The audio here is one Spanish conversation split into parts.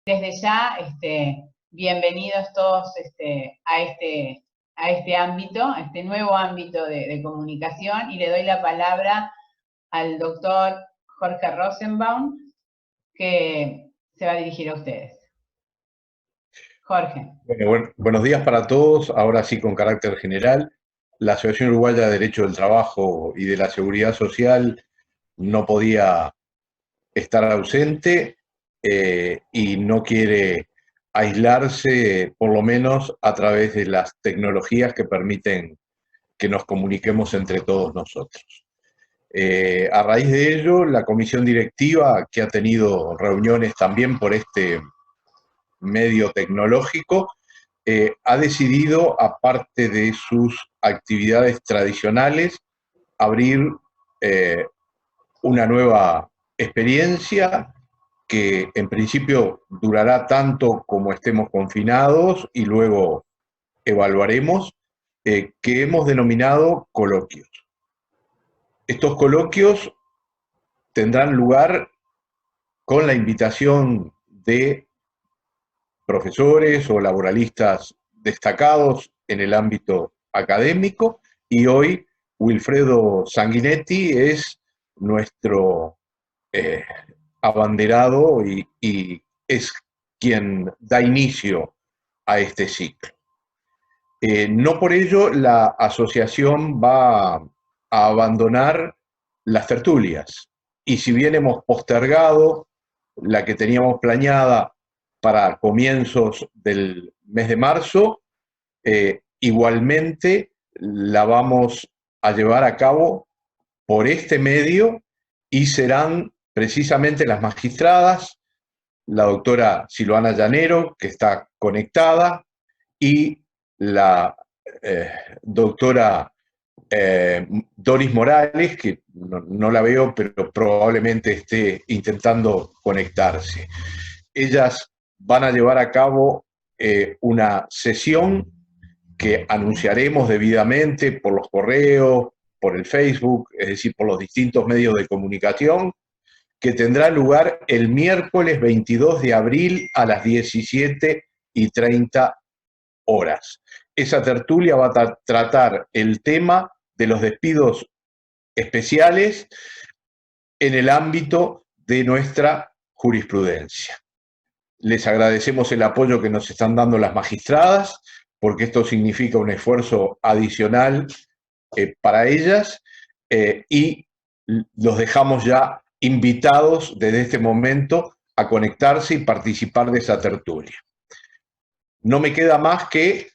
Desde ya, bienvenidos todos a este ámbito, a este nuevo ámbito de comunicación, y le doy la palabra al doctor Jorge Rosenbaum, que se va a dirigir a ustedes. Jorge. Buenos días para todos. Ahora sí, con carácter general, la Asociación Uruguaya de Derecho del Trabajo y de la Seguridad Social no podía estar ausente y no quiere aislarse, por lo menos a través de las tecnologías que permiten que nos comuniquemos entre todos nosotros. A raíz de ello, la comisión directiva, que ha tenido reuniones también por este medio tecnológico, ha decidido, aparte de sus actividades tradicionales, abrir una nueva experiencia que en principio durará tanto como estemos confinados y luego evaluaremos, que hemos denominado coloquios. Estos coloquios tendrán lugar con la invitación de profesores o laboralistas destacados en el ámbito académico, y hoy Wilfredo Sanguinetti es nuestro abanderado y es quien da inicio a este ciclo. No por ello la asociación va a abandonar las tertulias, y si bien hemos postergado la que teníamos planeada para comienzos del mes de marzo, igualmente la vamos a llevar a cabo por este medio, y serán precisamente las magistradas, la doctora Silvana Llanero, que está conectada, y la doctora Doris Morales, que no la veo, pero probablemente esté intentando conectarse. Ellas van a llevar a cabo una sesión que anunciaremos debidamente por los correos, por el Facebook, es decir, por los distintos medios de comunicación, que tendrá lugar el miércoles 22 de abril a las 17:30 horas. Esa tertulia va a tratar el tema de los despidos especiales en el ámbito de nuestra jurisprudencia. Les agradecemos el apoyo que nos están dando las magistradas, porque esto significa un esfuerzo adicional para ellas, y los dejamos ya invitados desde este momento a conectarse y participar de esa tertulia. No me queda más que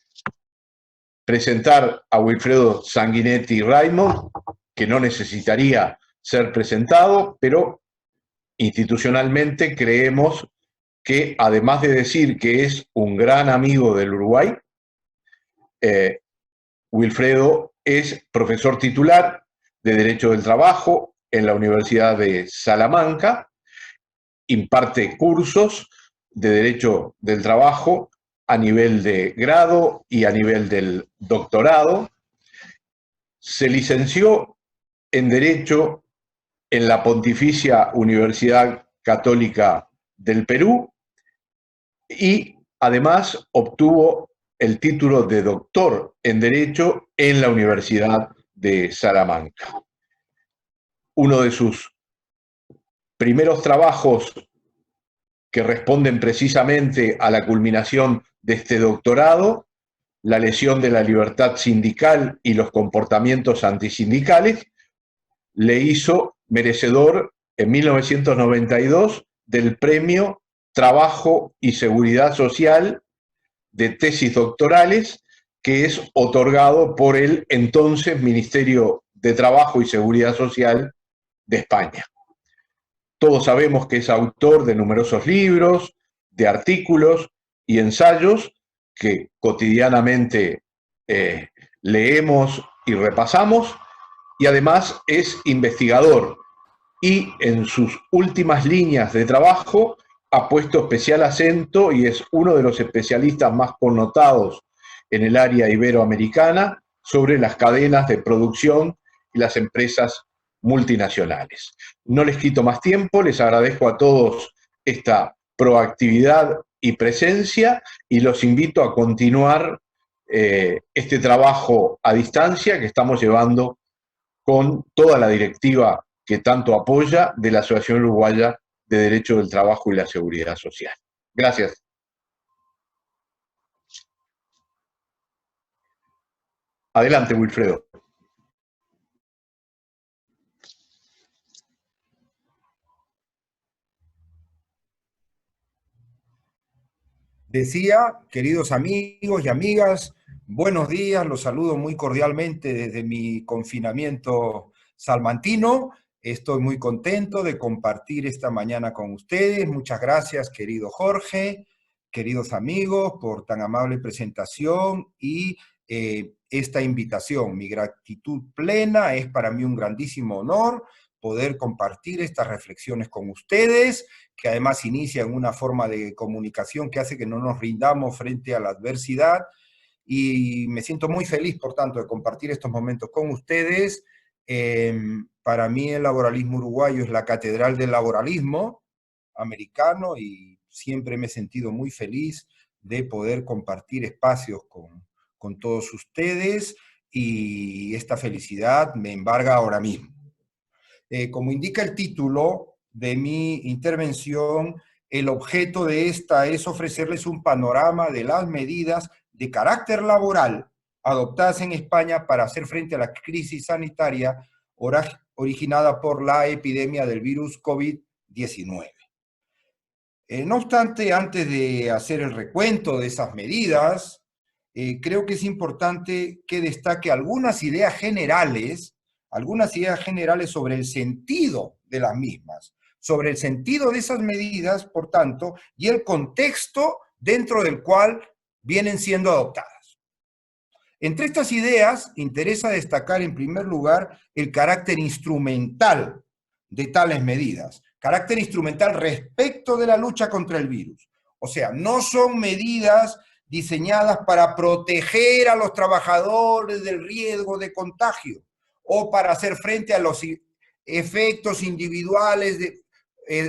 presentar a Wilfredo Sanguinetti Raymond, que no necesitaría ser presentado, pero institucionalmente creemos que, además de decir que es un gran amigo del Uruguay, Wilfredo es profesor titular de Derecho del Trabajo en la Universidad de Salamanca, imparte cursos de Derecho del Trabajo a nivel de grado y a nivel del doctorado. Se licenció en Derecho en la Pontificia Universidad Católica del Perú, y además obtuvo el título de doctor en Derecho en la Universidad de Salamanca. Uno de sus primeros trabajos, que responden precisamente a la culminación de este doctorado, la lesión de la libertad sindical y los comportamientos antisindicales, le hizo merecedor en 1992 del Premio Trabajo y Seguridad Social de Tesis Doctorales, que es otorgado por el entonces Ministerio de Trabajo y Seguridad Social de España. Todos sabemos que es autor de numerosos libros, de artículos y ensayos que cotidianamente leemos y repasamos, y además es investigador, y en sus últimas líneas de trabajo ha puesto especial acento y es uno de los especialistas más connotados en el área iberoamericana sobre las cadenas de producción y las empresas multinacionales. No les quito más tiempo, les agradezco a todos esta proactividad y presencia, y los invito a continuar este trabajo a distancia que estamos llevando con toda la directiva que tanto apoya de la Asociación Uruguaya de Derecho del Trabajo y la Seguridad Social. Gracias. Adelante, Wilfredo. Decía, queridos amigos y amigas, buenos días, los saludo muy cordialmente desde mi confinamiento salmantino. Estoy muy contento de compartir esta mañana con ustedes. Muchas gracias, querido Jorge, queridos amigos, por tan amable presentación y esta invitación. Mi gratitud plena, es para mí un grandísimo honor poder compartir estas reflexiones con ustedes, que además inician una forma de comunicación que hace que no nos rindamos frente a la adversidad, y me siento muy feliz, por tanto, de compartir estos momentos con ustedes. Para mí el laboralismo uruguayo es la catedral del laboralismo americano, y siempre me he sentido muy feliz de poder compartir espacios con todos ustedes, y esta felicidad me embarga ahora mismo. Como indica el título de mi intervención, el objeto de esta es ofrecerles un panorama de las medidas de carácter laboral adoptadas en España para hacer frente a la crisis sanitaria originada por la epidemia del virus COVID-19. No obstante, antes de hacer el recuento de esas medidas, creo que es importante que destaque algunas ideas generales sobre el sentido de las mismas, sobre el sentido de esas medidas, por tanto, y el contexto dentro del cual vienen siendo adoptadas. Entre estas ideas, interesa destacar en primer lugar el carácter instrumental de tales medidas, carácter instrumental respecto de la lucha contra el virus. O sea, no son medidas diseñadas para proteger a los trabajadores del riesgo de contagio o para hacer frente a los efectos individuales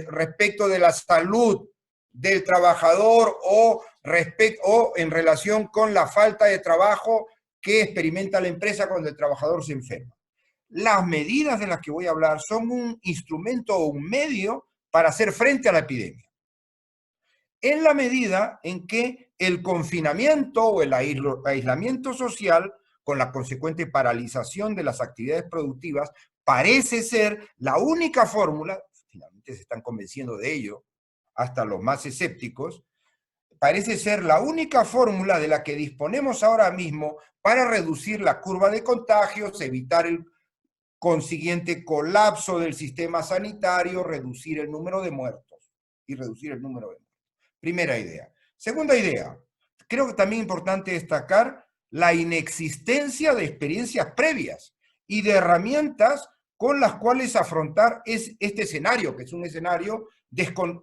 respecto de la salud del trabajador o en relación con la falta de trabajo que experimenta la empresa cuando el trabajador se enferma. Las medidas de las que voy a hablar son un instrumento o un medio para hacer frente a la epidemia. En la medida en que el confinamiento o el aislamiento social, con la consecuente paralización de las actividades productivas, parece ser la única fórmula, finalmente se están convenciendo de ello, hasta los más escépticos, parece ser la única fórmula de la que disponemos ahora mismo para reducir la curva de contagios, evitar el consiguiente colapso del sistema sanitario, reducir el número de muertos y reducir el número de muertos. Primera idea. Segunda idea, creo que también es importante destacar la inexistencia de experiencias previas y de herramientas con las cuales afrontar este escenario, que es un escenario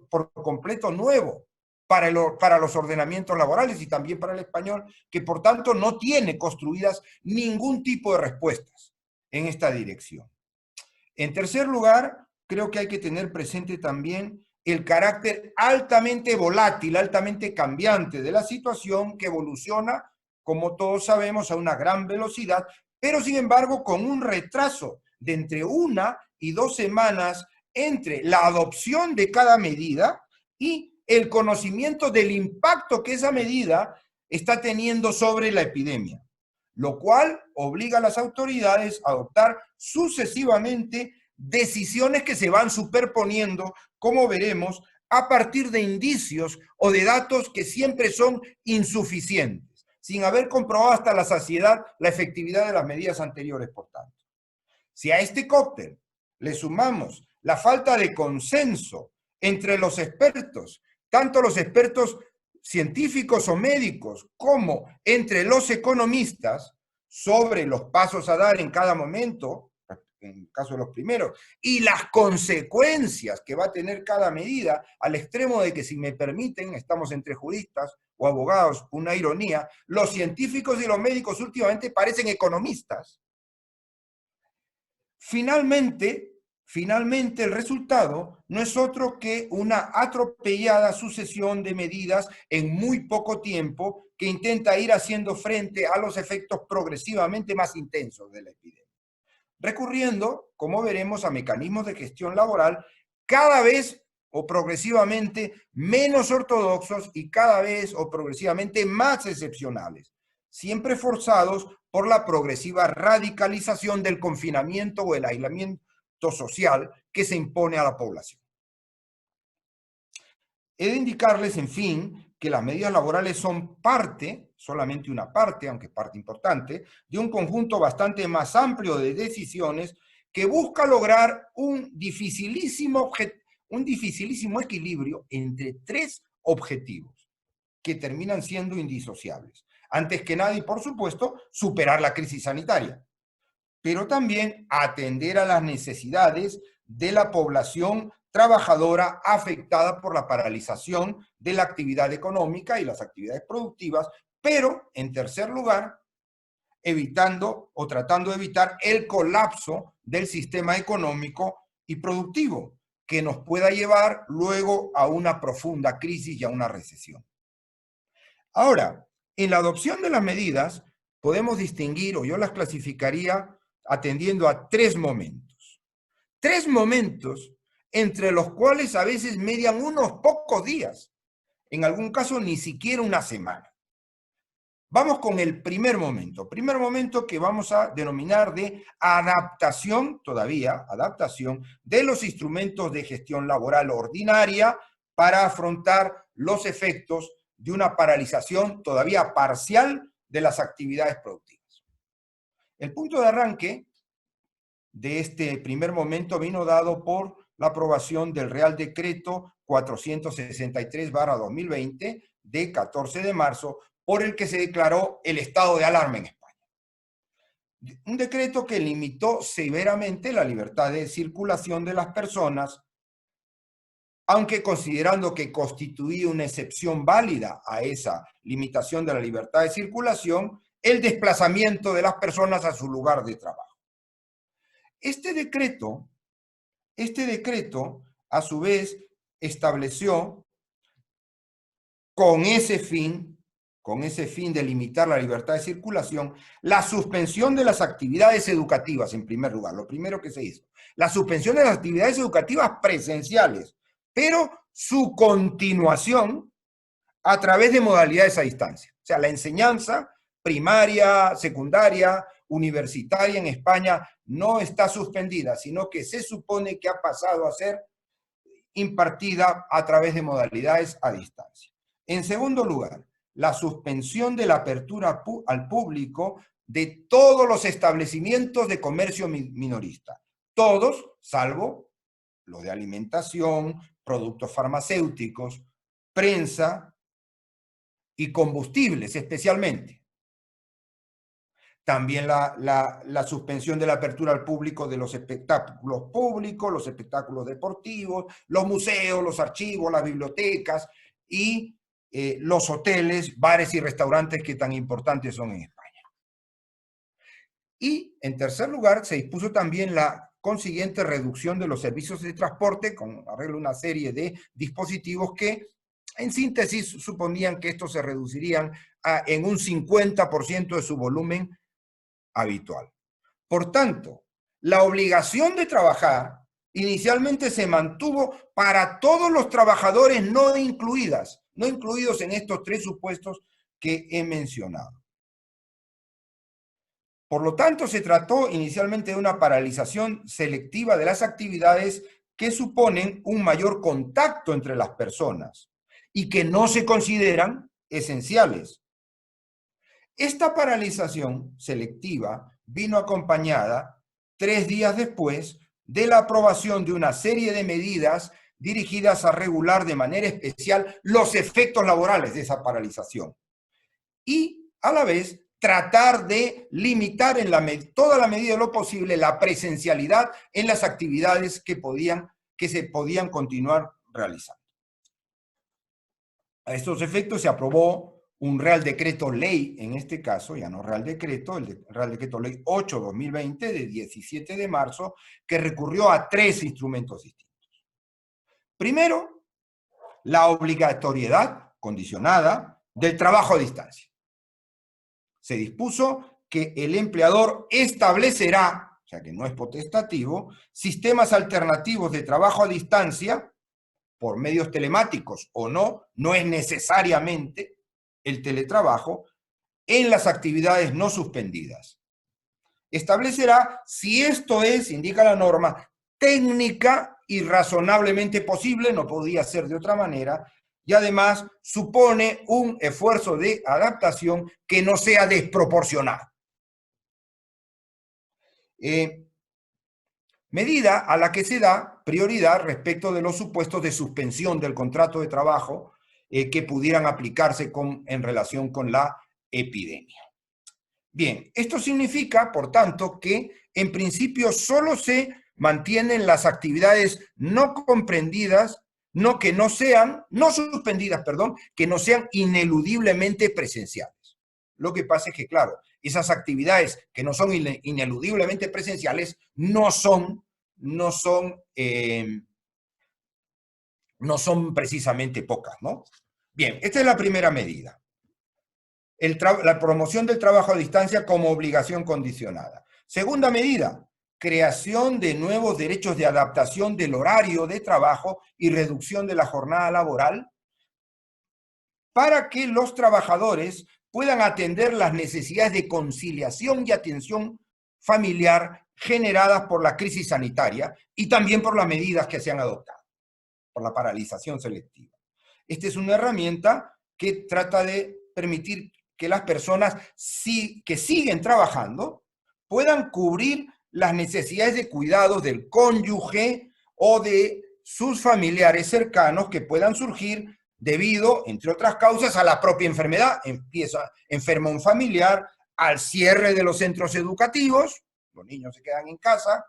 por completo nuevo para los ordenamientos laborales y también para el español, que por tanto no tiene construidas ningún tipo de respuestas en esta dirección. En tercer lugar, creo que hay que tener presente también el carácter altamente volátil, altamente cambiante de la situación, que evoluciona, como todos sabemos, a una gran velocidad, pero sin embargo con un retraso de entre 1 y 2 semanas entre la adopción de cada medida y el conocimiento del impacto que esa medida está teniendo sobre la epidemia, lo cual obliga a las autoridades a adoptar sucesivamente decisiones que se van superponiendo, como veremos, a partir de indicios o de datos que siempre son insuficientes, sin haber comprobado hasta la saciedad la efectividad de las medidas anteriores, por tanto. Si a este cóctel le sumamos la falta de consenso entre los expertos, tanto los expertos científicos o médicos como entre los economistas, sobre los pasos a dar en cada momento, en el caso de los primeros, y las consecuencias que va a tener cada medida, al extremo de que, si me permiten, estamos entre juristas o abogados, una ironía, los científicos y los médicos últimamente parecen economistas. Finalmente, Finalmente, el resultado no es otro que una atropellada sucesión de medidas en muy poco tiempo que intenta ir haciendo frente a los efectos progresivamente más intensos de la epidemia, recurriendo, como veremos, a mecanismos de gestión laboral cada vez o progresivamente menos ortodoxos y cada vez o progresivamente más excepcionales, siempre forzados por la progresiva radicalización del confinamiento o el aislamiento social que se impone a la población. He de indicarles, en fin, que las medidas laborales son parte, solamente una parte, aunque parte importante, de un conjunto bastante más amplio de decisiones que busca lograr un dificilísimo equilibrio entre tres objetivos que terminan siendo indisociables. Antes que nada y, por supuesto, superar la crisis sanitaria, pero también atender a las necesidades de la población trabajadora afectada por la paralización de la actividad económica y las actividades productivas, pero, en tercer lugar, evitando o tratando de evitar el colapso del sistema económico y productivo, que nos pueda llevar luego a una profunda crisis y a una recesión. Ahora, en la adopción de las medidas podemos distinguir, o yo las clasificaría atendiendo a tres momentos. Tres momentos entre los cuales a veces median unos pocos días, en algún caso ni siquiera una semana. Vamos con el primer momento que vamos a denominar de adaptación, todavía adaptación, de los instrumentos de gestión laboral ordinaria para afrontar los efectos de una paralización todavía parcial de las actividades productivas. El punto de arranque de este primer momento vino dado por la aprobación del Real Decreto 463/2020 de 14 de marzo, por el que se declaró el estado de alarma en España. Un decreto que limitó severamente la libertad de circulación de las personas, aunque considerando que constituía una excepción válida a esa limitación de la libertad de circulación, el desplazamiento de las personas a su lugar de trabajo. Este decreto, a su vez, estableció con ese fin de limitar la libertad de circulación, la suspensión de las actividades educativas, en primer lugar, lo primero que se hizo. La suspensión de las actividades educativas presenciales, pero su continuación a través de modalidades a distancia. O sea, la enseñanza primaria, secundaria, universitaria en España no está suspendida, sino que se supone que ha pasado a ser impartida a través de modalidades a distancia. En segundo lugar, la suspensión de la apertura al público de todos los establecimientos de comercio minorista. Todos, salvo los de alimentación, productos farmacéuticos, prensa y combustibles especialmente. También la suspensión de la apertura al público de los espectáculos públicos, los espectáculos deportivos, los museos, los archivos, las bibliotecas y los hoteles, bares y restaurantes que tan importantes son en España. Y, en tercer lugar, se dispuso también la consiguiente reducción de los servicios de transporte con arreglo a una serie de dispositivos que, en síntesis, suponían que estos se reducirían en un 50% de su volumen habitual. Por tanto, la obligación de trabajar inicialmente se mantuvo para todos los trabajadores no incluidos en estos tres supuestos que he mencionado. Por lo tanto, se trató inicialmente de una paralización selectiva de las actividades que suponen un mayor contacto entre las personas y que no se consideran esenciales. Esta paralización selectiva vino acompañada 3 días después de la aprobación de una serie de medidas dirigidas a regular de manera especial los efectos laborales de esa paralización y, a la vez, tratar de limitar en toda la medida de lo posible la presencialidad en las actividades que se podían continuar realizando. A estos efectos se aprobó un Real Decreto Ley, en este caso, ya no Real Decreto, el Real Decreto Ley 8/2020 de 17 de marzo, que recurrió a 3 instrumentos distintos. Primero, la obligatoriedad condicionada del trabajo a distancia. Se dispuso que el empleador establecerá, o sea que no es potestativo, sistemas alternativos de trabajo a distancia por medios telemáticos o no, no es necesariamente el teletrabajo, en las actividades no suspendidas. Establecerá si esto es, indica la norma, técnica y razonablemente posible, no podía ser de otra manera, y además supone un esfuerzo de adaptación que no sea desproporcionado. Medida a la que se da prioridad respecto de los supuestos de suspensión del contrato de trabajo que pudieran aplicarse en relación con la epidemia. Bien, esto significa, por tanto, que en principio solo se mantienen las actividades no comprendidas, no suspendidas, que no sean ineludiblemente presenciales. Lo que pasa es que, claro, esas actividades que no son ineludiblemente presenciales no son precisamente pocas, ¿no? Bien, esta es la primera medida. La promoción del trabajo a distancia como obligación condicionada. Segunda medida, creación de nuevos derechos de adaptación del horario de trabajo y reducción de la jornada laboral para que los trabajadores puedan atender las necesidades de conciliación y atención familiar generadas por la crisis sanitaria y también por las medidas que se han adoptado, por la paralización selectiva. Esta es una herramienta que trata de permitir que las personas que siguen trabajando puedan cubrir las necesidades de cuidados del cónyuge o de sus familiares cercanos que puedan surgir debido, entre otras causas, a la propia enfermedad. Enferma un familiar, al cierre de los centros educativos, los niños se quedan en casa,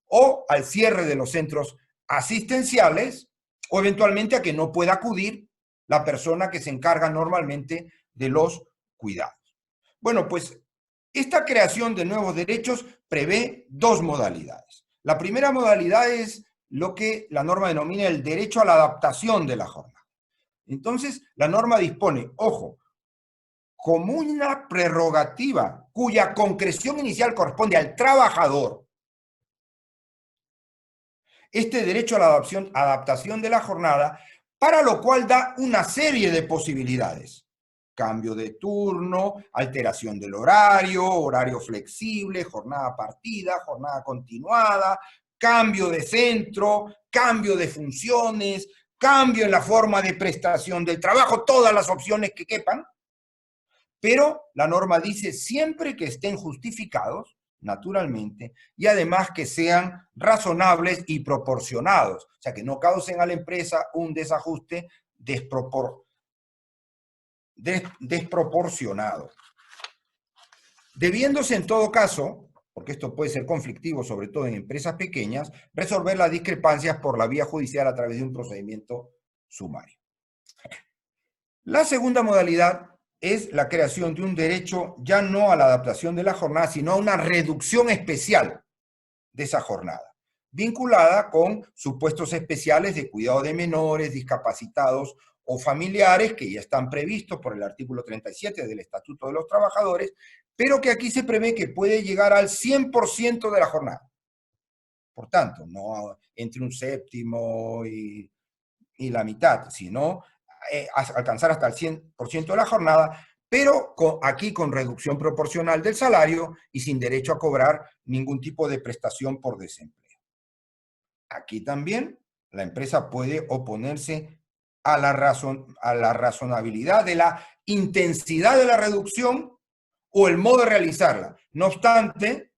o al cierre de los centros asistenciales, o eventualmente a que no pueda acudir la persona que se encarga normalmente de los cuidados. Bueno, pues esta creación de nuevos derechos prevé 2 modalidades. La primera modalidad es lo que la norma denomina el derecho a la adaptación de la jornada. Entonces, la norma dispone, ojo, como una prerrogativa cuya concreción inicial corresponde al trabajador, este derecho a la adaptación de la jornada, para lo cual da una serie de posibilidades. Cambio de turno, alteración del horario, horario flexible, jornada partida, jornada continuada, cambio de centro, cambio de funciones, cambio en la forma de prestación del trabajo, todas las opciones que quepan, pero la norma dice siempre que estén justificados, naturalmente, y además que sean razonables y proporcionados, o sea, que no causen a la empresa un desajuste desproporcionado. Debiéndose en todo caso, porque esto puede ser conflictivo, sobre todo en empresas pequeñas, resolver las discrepancias por la vía judicial a través de un procedimiento sumario. La segunda modalidad es la creación de un derecho ya no a la adaptación de la jornada, sino a una reducción especial de esa jornada, vinculada con supuestos especiales de cuidado de menores, discapacitados o familiares que ya están previstos por el artículo 37 del Estatuto de los Trabajadores, pero que aquí se prevé que puede llegar al 100% de la jornada. Por tanto, no entre un séptimo y la mitad, sino alcanzar hasta el 100% de la jornada, pero aquí con reducción proporcional del salario y sin derecho a cobrar ningún tipo de prestación por desempleo. Aquí también la empresa puede oponerse a la razonabilidad de la intensidad de la reducción o el modo de realizarla. No obstante,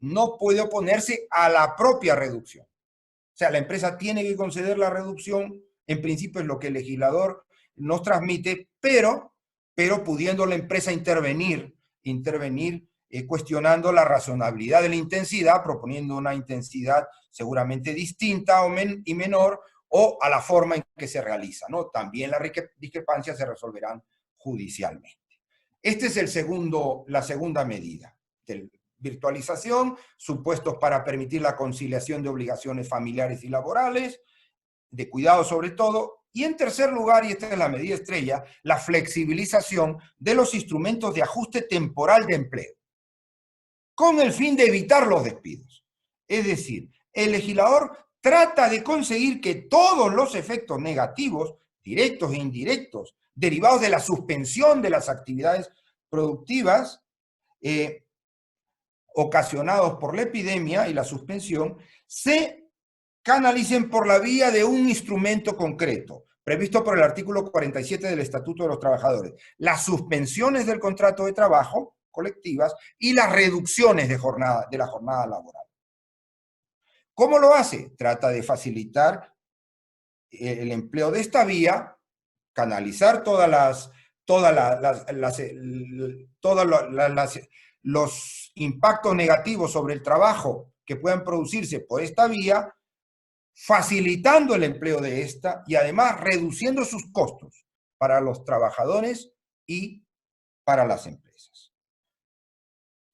no puede oponerse a la propia reducción. O sea, la empresa tiene que conceder la reducción, en principio es lo que el legislador nos transmite, pero pudiendo la empresa intervenir cuestionando la razonabilidad de la intensidad, proponiendo una intensidad seguramente distinta y menor, o a la forma en que se realiza, ¿no? También las discrepancias se resolverán judicialmente. Esta es la segunda medida. Virtualización, supuestos para permitir la conciliación de obligaciones familiares y laborales, de cuidado sobre todo. Y en tercer lugar, y esta es la medida estrella, la flexibilización de los instrumentos de ajuste temporal de empleo, con el fin de evitar los despidos. Es decir, el legislador trata de conseguir que todos los efectos negativos, directos e indirectos, derivados de la suspensión de las actividades productivas, ocasionados por la epidemia y la suspensión, se canalicen por la vía de un instrumento concreto, previsto por el artículo 47 del Estatuto de los Trabajadores: las suspensiones del contrato de trabajo colectivas y las reducciones de la jornada laboral. ¿Cómo lo hace? Trata de facilitar el empleo de esta vía, canalizar los impactos negativos sobre el trabajo que puedan producirse por esta vía, facilitando el empleo de esta y además reduciendo sus costos para los trabajadores y para las empresas.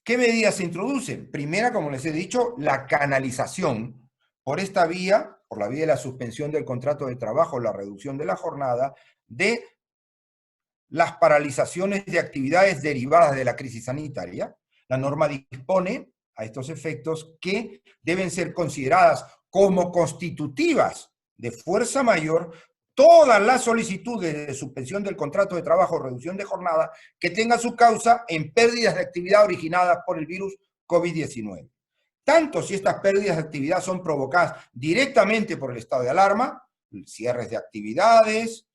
¿Qué medidas se introducen? Primera, como les he dicho, la canalización por esta vía, por la vía de la suspensión del contrato de trabajo, la reducción de la jornada, de las paralizaciones de actividades derivadas de la crisis sanitaria. La norma dispone a estos efectos que deben ser consideradas como constitutivas de fuerza mayor todas las solicitudes de suspensión del contrato de trabajo o reducción de jornada que tengan su causa en pérdidas de actividad originadas por el virus COVID-19. Tanto si estas pérdidas de actividad son provocadas directamente por el estado de alarma, cierres de actividades,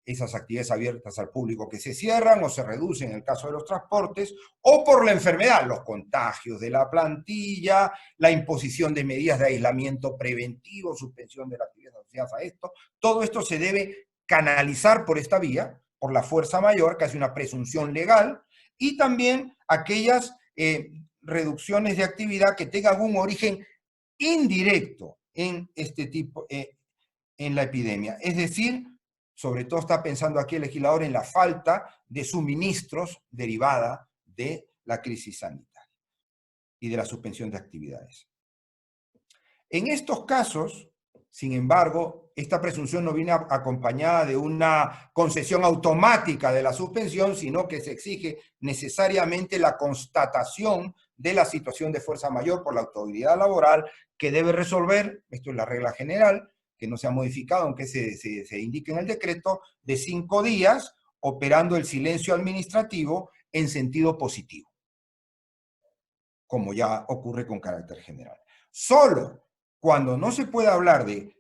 esas actividades abiertas al público que se cierran o se reducen en el caso de los transportes, o por la enfermedad, los contagios de la plantilla, la imposición de medidas de aislamiento preventivo, suspensión de la actividad asociadas a esto. Todo esto se debe canalizar por esta vía, por la fuerza mayor, que hace una presunción legal, y también aquellas reducciones de actividad que tengan un origen indirecto en este tipo, en la epidemia. Es decir, sobre todo está pensando aquí el legislador en la falta de suministros derivada de la crisis sanitaria y de la suspensión de actividades. En estos casos, sin embargo, esta presunción no viene acompañada de una concesión automática de la suspensión, sino que se exige necesariamente la constatación de la situación de fuerza mayor por la autoridad laboral, que debe resolver, esto es la regla general, que no se ha modificado, aunque se indique en el decreto, de 5 días, operando el silencio administrativo en sentido positivo, como ya ocurre con carácter general. Solo cuando no se puede hablar de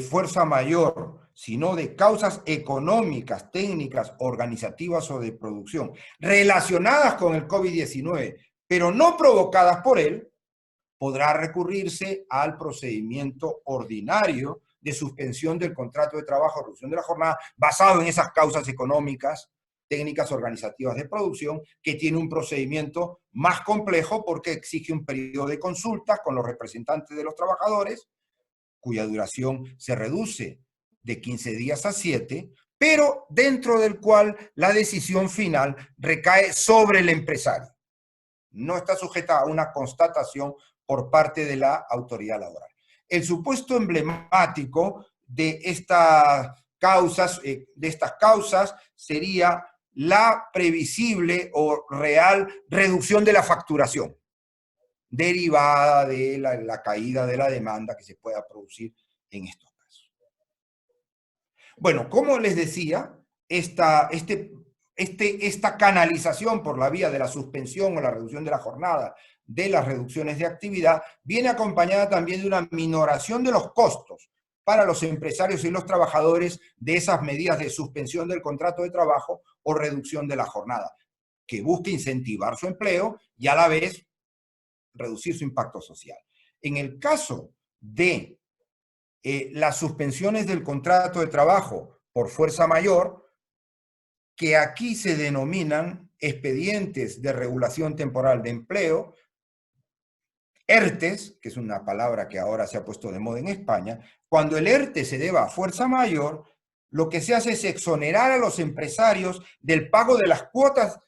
fuerza mayor, sino de causas económicas, técnicas, organizativas o de producción, relacionadas con el COVID-19, pero no provocadas por él, podrá recurrirse al procedimiento ordinario de suspensión del contrato de trabajo o reducción de la jornada, basado en esas causas económicas, técnicas organizativas de producción, que tiene un procedimiento más complejo porque exige un periodo de consultas con los representantes de los trabajadores, cuya duración se reduce de 15 días a 7, pero dentro del cual la decisión final recae sobre el empresario. No está sujeta a una constatación por parte de la autoridad laboral. El supuesto emblemático de estas causas sería la previsible o real reducción de la facturación, derivada de la caída de la demanda que se pueda producir en estos casos. Bueno, como les decía, esta canalización por la vía de la suspensión o la reducción de la jornada, de las reducciones de actividad, viene acompañada también de una minoración de los costos para los empresarios y los trabajadores de esas medidas de suspensión del contrato de trabajo o reducción de la jornada, que busca incentivar su empleo y a la vez reducir su impacto social. En el caso de las suspensiones del contrato de trabajo por fuerza mayor, que aquí se denominan expedientes de regulación temporal de empleo, ERTES, que es una palabra que ahora se ha puesto de moda en España, cuando el ERTE se deba a fuerza mayor, lo que se hace es exonerar a los empresarios del pago de las cuotas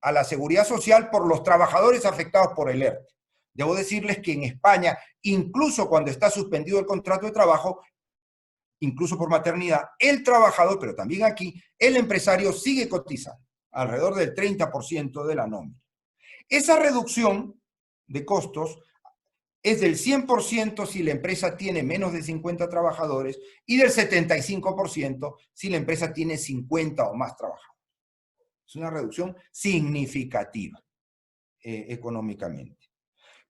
a la seguridad social por los trabajadores afectados por el ERTE. Debo decirles que en España, incluso cuando está suspendido el contrato de trabajo, incluso por maternidad, el trabajador, pero también aquí, el empresario sigue cotizando, alrededor del 30% de la nómina. Esa reducción de costos es del 100% si la empresa tiene menos de 50 trabajadores y del 75% si la empresa tiene 50 o más trabajadores. Es una reducción significativa económicamente,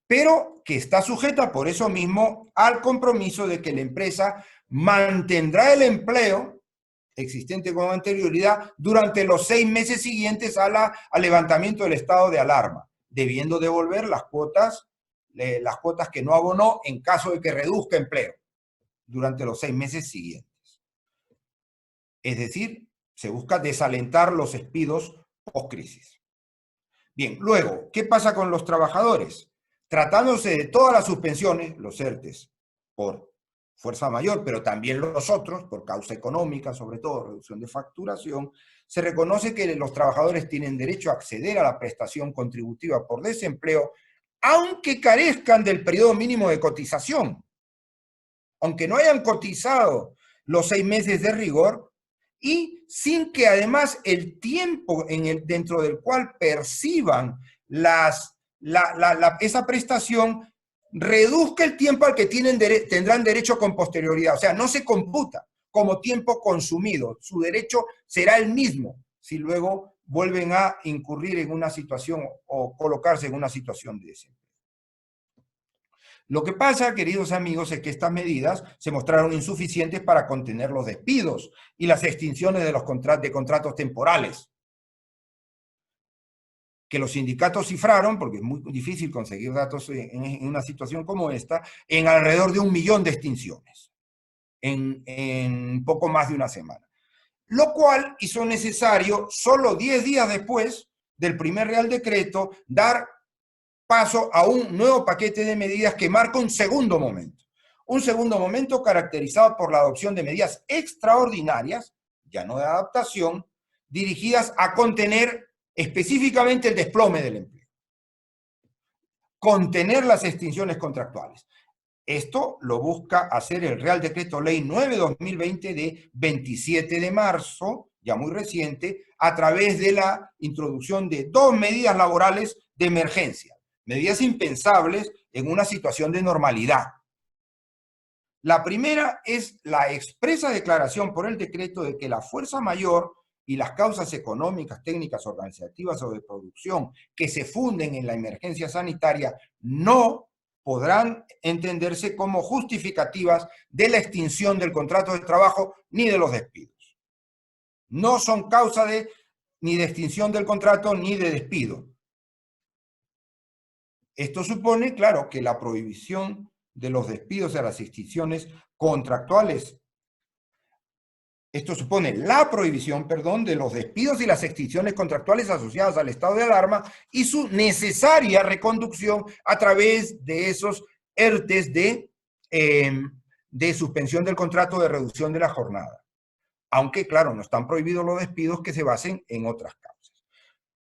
pero que está sujeta por eso mismo al compromiso de que la empresa mantendrá el empleo existente con anterioridad durante los 6 meses siguientes al levantamiento del estado de alarma, debiendo devolver las cuotas que no abonó en caso de que reduzca empleo durante los 6 meses siguientes. Es decir, se busca desalentar los despidos post-crisis. Bien, luego, ¿qué pasa con los trabajadores? Tratándose de todas las suspensiones, los ERTES, por fuerza mayor, pero también los otros, por causa económica, sobre todo reducción de facturación, se reconoce que los trabajadores tienen derecho a acceder a la prestación contributiva por desempleo, aunque carezcan del periodo mínimo de cotización, aunque no hayan cotizado los 6 meses de rigor, y sin que además el tiempo dentro del cual perciban esa prestación reduzca el tiempo al que tendrán derecho con posterioridad. O sea, no se computa como tiempo consumido. Su derecho será el mismo si luego vuelven a incurrir en una situación o colocarse en una situación de desempleo. Lo que pasa, queridos amigos, es que estas medidas se mostraron insuficientes para contener los despidos y las extinciones de los contratos temporales, que los sindicatos cifraron, porque es muy difícil conseguir datos en una situación como esta, en alrededor de 1 millón de extinciones, en poco más de una semana. Lo cual hizo necesario, solo 10 días después del primer Real Decreto, dar paso a un nuevo paquete de medidas que marca un segundo momento. Un segundo momento caracterizado por la adopción de medidas extraordinarias, ya no de adaptación, dirigidas a contener específicamente el desplome del empleo. Contener las extinciones contractuales. Esto lo busca hacer el Real Decreto Ley 9/2020 de 27 de marzo, ya muy reciente, a través de la introducción de 2 medidas laborales de emergencia. Medidas impensables en una situación de normalidad. La primera es la expresa declaración por el decreto de que la fuerza mayor y las causas económicas, técnicas, organizativas o de producción que se funden en la emergencia sanitaria no podrán entenderse como justificativas de la extinción del contrato de trabajo ni de los despidos. No son causa ni de extinción del contrato ni de despido. Esto supone, claro, que la prohibición de los despidos a las extinciones contractuales. Esto supone la prohibición, perdón, de los despidos y las extinciones contractuales asociadas al estado de alarma y su necesaria reconducción a través de esos ERTES de suspensión del contrato de reducción de la jornada. Aunque, claro, no están prohibidos los despidos que se basen en otras causas.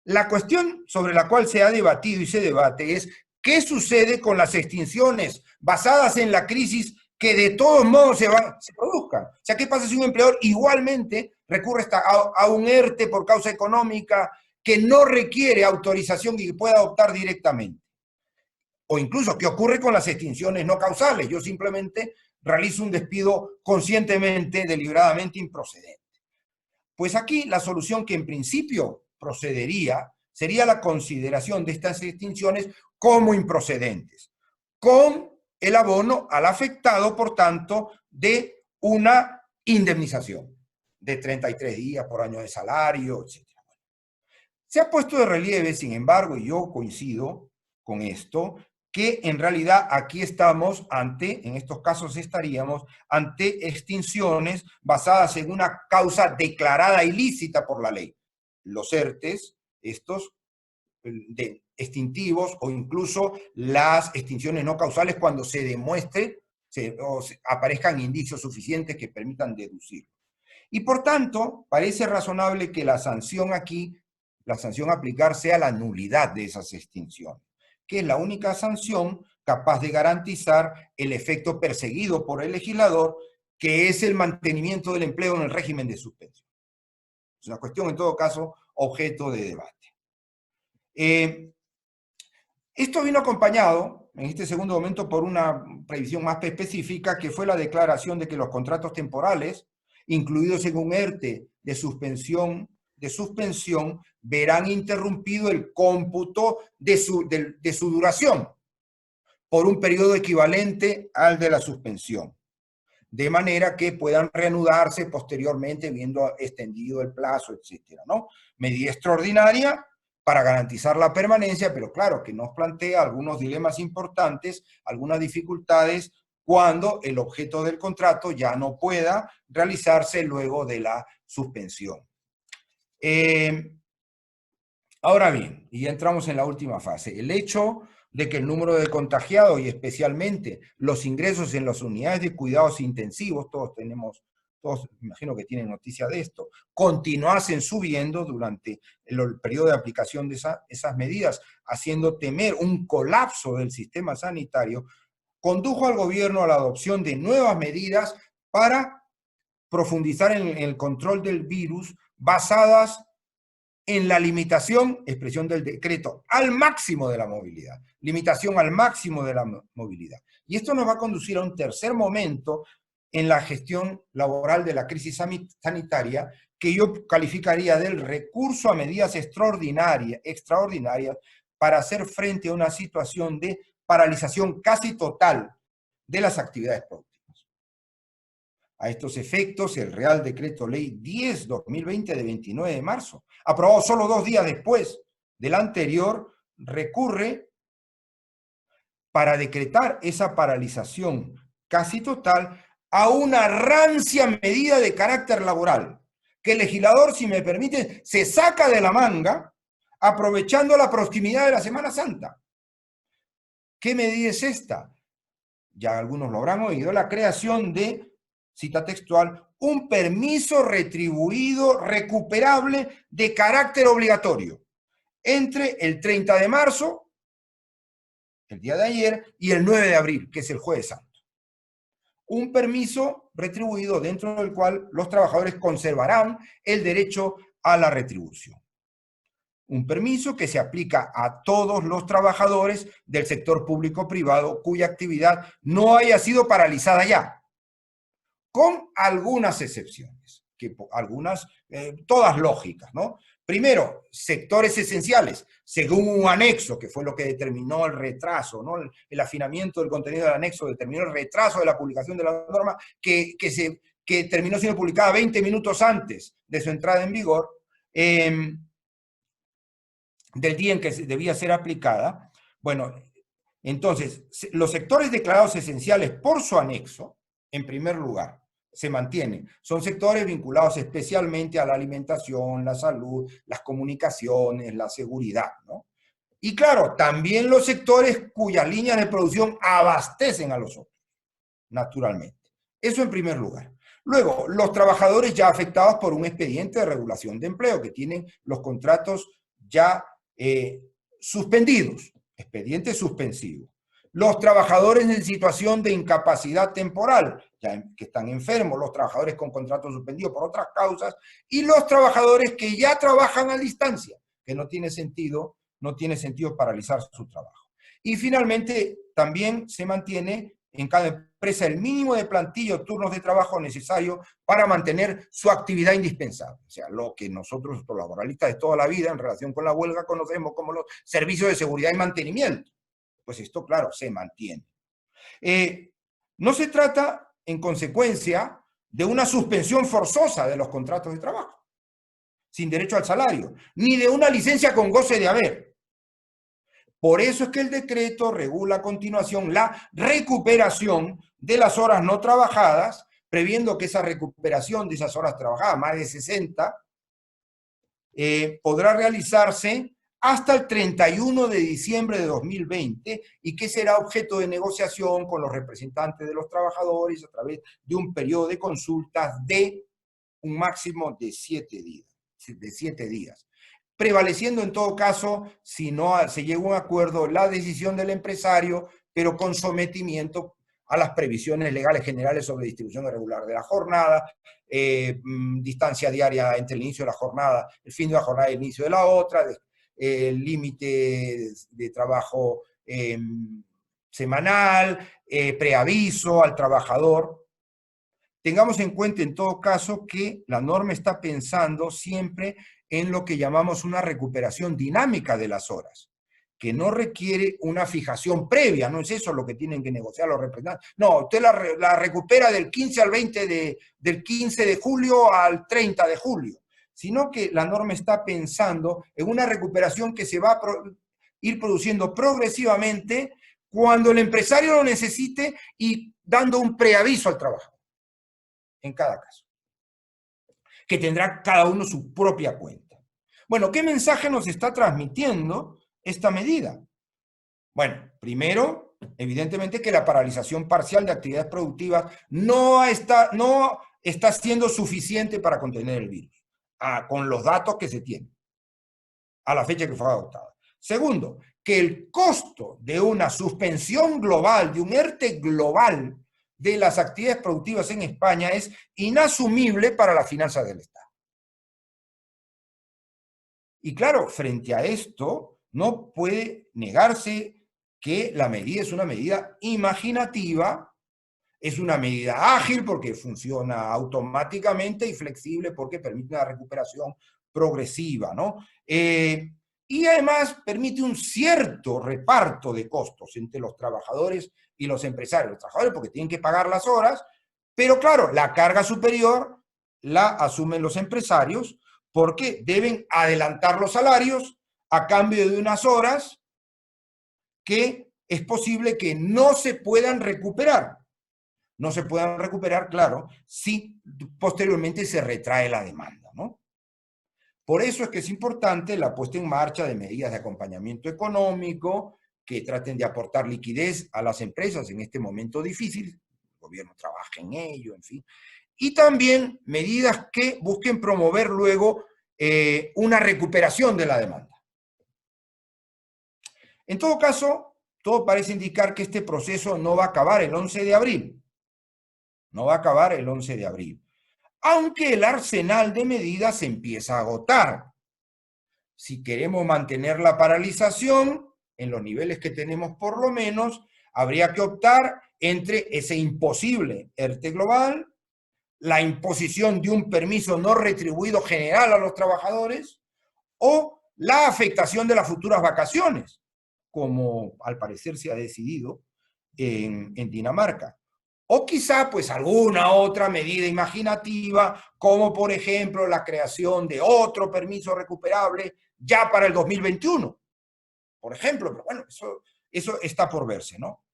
La cuestión sobre la cual se ha debatido y se debate es ¿qué sucede con las extinciones basadas en la crisis que de todos modos se produzcan? O sea, ¿qué pasa si un empleador igualmente recurre a un ERTE por causa económica que no requiere autorización y que puede adoptar directamente? O incluso, ¿qué ocurre con las extinciones no causales? Yo simplemente realizo un despido conscientemente, deliberadamente improcedente. Pues aquí la solución que en principio procedería sería la consideración de estas extinciones como improcedentes, con el abono al afectado, por tanto, de una indemnización de 33 días por año de salario, etc. Se ha puesto de relieve, sin embargo, y yo coincido con esto, que en realidad aquí estamos en estos casos estaríamos ante extinciones basadas en una causa declarada ilícita por la ley. Los ERTES, estos extintivos o incluso las extinciones no causales cuando se demuestre aparezcan indicios suficientes que permitan deducirlo. Y por tanto, parece razonable que la sanción aquí, la sanción a aplicar sea la nulidad de esas extinciones, que es la única sanción capaz de garantizar el efecto perseguido por el legislador, que es el mantenimiento del empleo en el régimen de suspensión. Es una cuestión, en todo caso, objeto de debate. Esto vino acompañado, en este segundo momento, por una previsión más específica, que fue la declaración de que los contratos temporales, incluidos en un ERTE de suspensión, verán interrumpido el cómputo de su duración por un periodo equivalente al de la suspensión, de manera que puedan reanudarse posteriormente viendo extendido el plazo, etcétera, ¿no? Medida extraordinaria para garantizar la permanencia, pero claro, que nos plantea algunos dilemas importantes, algunas dificultades, cuando el objeto del contrato ya no pueda realizarse luego de la suspensión. Ahora bien, y ya entramos en la última fase, el hecho de que el número de contagiados y especialmente los ingresos en las unidades de cuidados intensivos, todos imagino que tienen noticia de esto, continuasen subiendo durante el periodo de aplicación de esas medidas, haciendo temer un colapso del sistema sanitario, condujo al gobierno a la adopción de nuevas medidas para profundizar en el control del virus basadas en la limitación, expresión del decreto, al máximo de la movilidad. Limitación al máximo de la movilidad. Y esto nos va a conducir a un tercer momento en la gestión laboral de la crisis sanitaria, que yo calificaría del recurso a medidas extraordinarias para hacer frente a una situación de paralización casi total de las actividades productivas. A estos efectos, el Real Decreto Ley 10/2020 de 29 de marzo, aprobado solo 2 días después del anterior, recurre para decretar esa paralización casi total a una rancia medida de carácter laboral, que el legislador, si me permite, se saca de la manga aprovechando la proximidad de la Semana Santa. ¿Qué medida es esta? Ya algunos lo habrán oído, la creación de, cita textual, un permiso retribuido recuperable de carácter obligatorio entre el 30 de marzo, el día de ayer, y el 9 de abril, que es el Jueves Santo. Un permiso retribuido dentro del cual los trabajadores conservarán el derecho a la retribución. Un permiso que se aplica a todos los trabajadores del sector público-privado cuya actividad no haya sido paralizada ya, con algunas excepciones, todas lógicas, ¿no? Primero, sectores esenciales, según un anexo, que fue lo que determinó el retraso, ¿no? El afinamiento del contenido del anexo determinó el retraso de la publicación de la norma, que terminó siendo publicada 20 minutos antes de su entrada en vigor, del día en que debía ser aplicada. Bueno, entonces, los sectores declarados esenciales por su anexo, en primer lugar, se mantienen. Son sectores vinculados especialmente a la alimentación, la salud, las comunicaciones, la seguridad, ¿no? Y claro, también los sectores cuyas líneas de producción abastecen a los otros, naturalmente. Eso en primer lugar. Luego, los trabajadores ya afectados por un expediente de regulación de empleo, que tienen los contratos ya suspendidos, expediente suspensivo. Los trabajadores en situación de incapacidad temporal, ya que están enfermos, los trabajadores con contratos suspendidos por otras causas, y los trabajadores que ya trabajan a distancia, que no tiene sentido paralizar su trabajo. Y finalmente, también se mantiene en cada empresa el mínimo de plantilla o turnos de trabajo necesario para mantener su actividad indispensable. O sea, lo que nosotros, los laboralistas de toda la vida, en relación con la huelga, conocemos como los servicios de seguridad y mantenimiento. Pues esto, claro, se mantiene. No se trata, en consecuencia, de una suspensión forzosa de los contratos de trabajo, sin derecho al salario, ni de una licencia con goce de haber. Por eso es que el decreto regula a continuación la recuperación de las horas no trabajadas, previendo que esa recuperación de esas horas trabajadas, más de 60, podrá realizarse hasta el 31 de diciembre de 2020 y que será objeto de negociación con los representantes de los trabajadores a través de un periodo de consultas de un máximo de 7 días. Prevaleciendo en todo caso, si no se llega a un acuerdo, la decisión del empresario, pero con sometimiento a las previsiones legales generales sobre distribución irregular de la jornada, distancia diaria entre el inicio de la jornada, el fin de la jornada y el inicio de la otra, el límite de trabajo semanal, preaviso al trabajador. Tengamos en cuenta en todo caso que la norma está pensando siempre en lo que llamamos una recuperación dinámica de las horas, que no requiere una fijación previa, no es eso lo que tienen que negociar los representantes. No, usted la recupera del 15 al 20 del 15 de julio al 30 de julio, sino que la norma está pensando en una recuperación que se va a ir produciendo progresivamente cuando el empresario lo necesite y dando un preaviso al trabajador, en cada caso, que tendrá cada uno su propia cuenta. Bueno, ¿qué mensaje nos está transmitiendo esta medida? Bueno, primero, evidentemente que la paralización parcial de actividades productivas no está siendo suficiente para contener el virus, con los datos que se tienen a la fecha que fue adoptada. Segundo, que el costo de una suspensión global, de un ERTE global de las actividades productivas en España es inasumible para las finanzas del Estado. Y claro, frente a esto, no puede negarse que la medida es una medida imaginativa, es una medida ágil porque funciona automáticamente y flexible porque permite una recuperación progresiva, ¿no? Y además permite un cierto reparto de costos entre los trabajadores y los empresarios. Los trabajadores porque tienen que pagar las horas, pero claro, la carga superior la asumen los empresarios porque deben adelantar los salarios a cambio de unas horas que es posible que no se puedan recuperar. No se puedan recuperar, claro, si posteriormente se retrae la demanda, ¿no? Por eso es que es importante la puesta en marcha de medidas de acompañamiento económico que traten de aportar liquidez a las empresas en este momento difícil. El gobierno trabaja en ello, en fin. Y también medidas que busquen promover luego una recuperación de la demanda. En todo caso, todo parece indicar que este proceso no va a acabar el 11 de abril. No va a acabar el 11 de abril. Aunque el arsenal de medidas se empieza a agotar. Si queremos mantener la paralización en los niveles que tenemos por lo menos, habría que optar entre ese imposible ERTE global, la imposición de un permiso no retribuido general a los trabajadores o la afectación de las futuras vacaciones, como al parecer se ha decidido en Dinamarca. O quizá pues alguna otra medida imaginativa, como por ejemplo la creación de otro permiso recuperable ya para el 2021. Por ejemplo, pero bueno, eso está por verse, ¿no?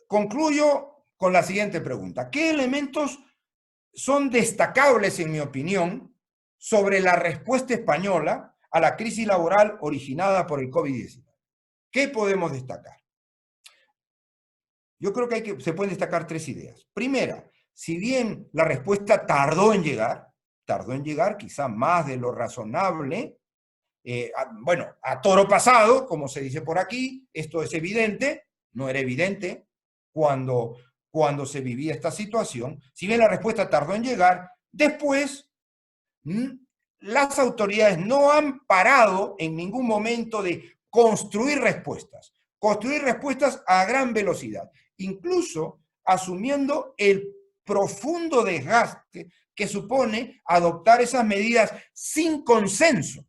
Concluyo con la siguiente pregunta. ¿Qué elementos son destacables, en mi opinión, sobre la respuesta española a la crisis laboral originada por el COVID-19? ¿Qué podemos destacar? Yo creo que se pueden destacar tres ideas. Primera, si bien la respuesta tardó en llegar quizá más de lo razonable, bueno, a toro pasado, como se dice por aquí, esto es evidente, no era evidente cuando se vivía esta situación. Si bien la respuesta tardó en llegar, después las autoridades no han parado en ningún momento de construir respuestas a gran velocidad, incluso asumiendo el profundo desgaste que supone adoptar esas medidas sin consenso,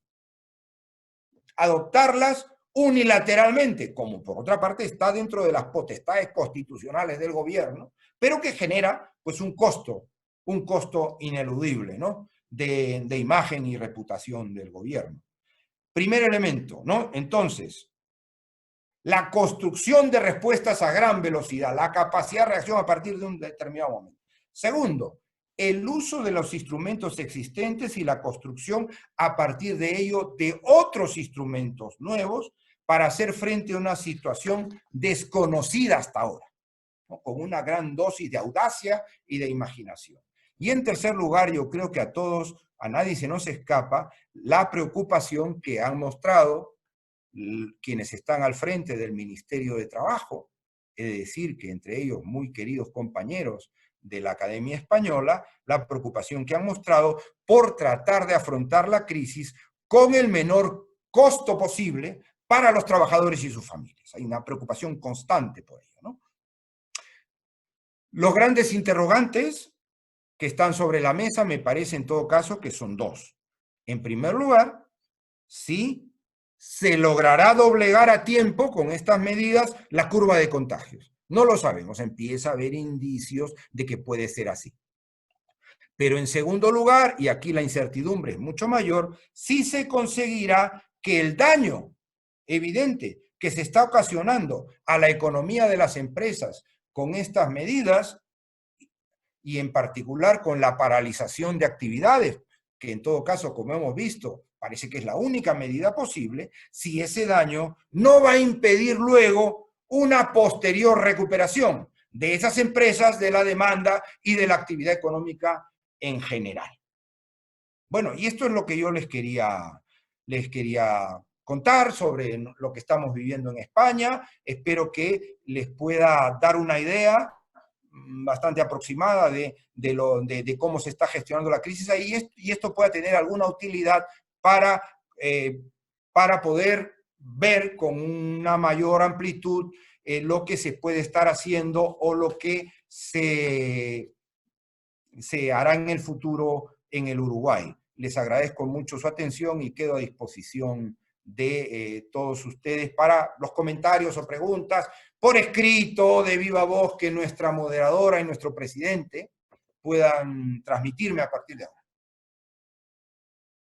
adoptarlas unilateralmente, como por otra parte está dentro de las potestades constitucionales del gobierno, pero que genera pues un costo ineludible, ¿no? de imagen y reputación del gobierno. Primer elemento, ¿no? Entonces, la construcción de respuestas a gran velocidad, la capacidad de reacción a partir de un determinado momento. Segundo, el uso de los instrumentos existentes y la construcción a partir de ello de otros instrumentos nuevos para hacer frente a una situación desconocida hasta ahora, ¿no? Con una gran dosis de audacia y de imaginación. Y en tercer lugar, yo creo que a todos, a nadie se nos escapa la preocupación que han mostrado quienes están al frente del Ministerio de Trabajo, es decir, que entre ellos muy queridos compañeros de la Academia Española, la preocupación que han mostrado por tratar de afrontar la crisis con el menor costo posible para los trabajadores y sus familias. Hay una preocupación constante por ello, ¿no? Los grandes interrogantes que están sobre la mesa me parece en todo caso que son dos. En primer lugar, si se logrará doblegar a tiempo con estas medidas la curva de contagios. No lo sabemos, empieza a haber indicios de que puede ser así. Pero en segundo lugar, y aquí la incertidumbre es mucho mayor, sí se conseguirá que el daño evidente que se está ocasionando a la economía de las empresas con estas medidas, y en particular con la paralización de actividades, que en todo caso, como hemos visto, parece que es la única medida posible, si ese daño no va a impedir luego una posterior recuperación de esas empresas, de la demanda y de la actividad económica en general. Bueno, y esto es lo que yo les quería contar sobre lo que estamos viviendo en España. Espero que les pueda dar una idea bastante aproximada de cómo se está gestionando la crisis ahí, y esto pueda tener alguna utilidad para poder ver con una mayor amplitud lo que se puede estar haciendo o lo que se hará en el futuro en el Uruguay. Les agradezco mucho su atención y quedo a disposición de todos ustedes para los comentarios o preguntas por escrito, de viva voz, que nuestra moderadora y nuestro presidente puedan transmitirme a partir de ahora.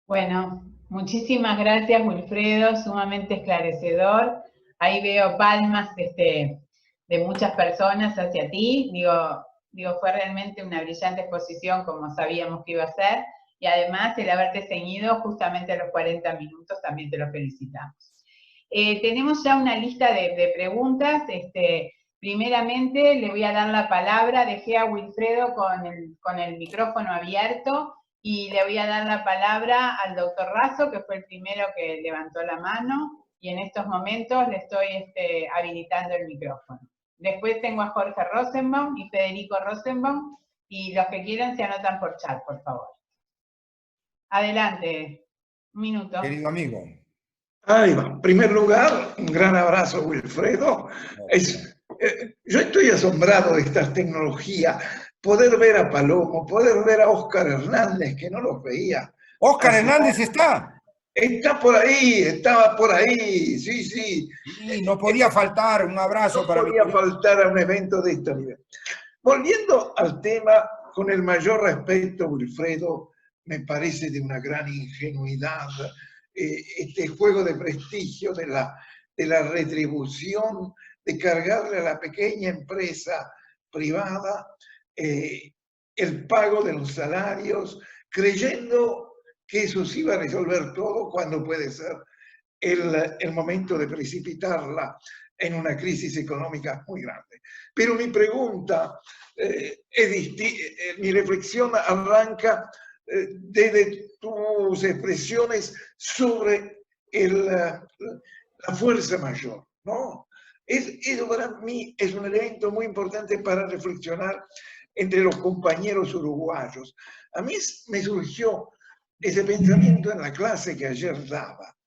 Bueno, muchísimas gracias, Wilfredo, sumamente esclarecedor. Ahí veo palmas de muchas personas hacia ti. Digo, fue realmente una brillante exposición, como sabíamos que iba a ser, y además el haberte ceñido justamente a los 40 minutos, también te lo felicitamos. Tenemos ya una lista de preguntas. Primeramente le voy a dar la palabra, dejé a Wilfredo con el micrófono abierto, y le voy a dar la palabra al doctor Razo, que fue el primero que levantó la mano, y en estos momentos le estoy habilitando el micrófono. Después tengo a Jorge Rosenbaum y Federico Rosenbaum, y los que quieran se anotan por chat, por favor. Adelante, un minuto. Querido amigo. Ahí va. En primer lugar, un gran abrazo, Wilfredo. Yo estoy asombrado de esta tecnología. Poder ver a Palomo, poder ver a Óscar Hernández, que no los veía. ¡Óscar Hernández está! Está por ahí, estaba por ahí, sí, sí. Sí, no podía faltar, un abrazo no para mí. No podía faltar a un evento de este nivel. Volviendo al tema, con el mayor respeto, Wilfredo, me parece de una gran ingenuidad este juego de prestigio de la retribución, de cargarle a la pequeña empresa privada el pago de los salarios, creyendo que eso sí va a resolver todo, cuando puede ser el momento de precipitarla en una crisis económica muy grande. Pero mi pregunta, mi reflexión arranca desde tus expresiones sobre la fuerza mayor, ¿no? Eso para mí es un elemento muy importante para reflexionar entre los compañeros uruguayos. A mí me surgió ese pensamiento en la clase que ayer daba.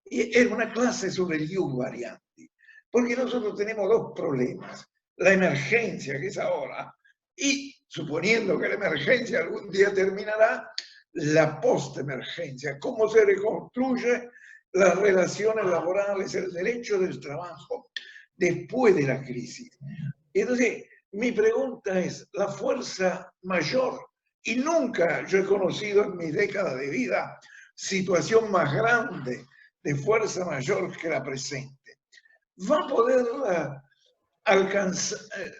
Y era una clase sobre el ius variandi, porque nosotros tenemos dos problemas: la emergencia, que es ahora, y suponiendo que la emergencia algún día terminará, la postemergencia, cómo se reconstruye las relaciones laborales, el derecho del trabajo después de la crisis. Entonces, mi pregunta es, la fuerza mayor, y nunca yo he conocido en mi década de vida situación más grande de fuerza mayor que la presente, ¿va a poder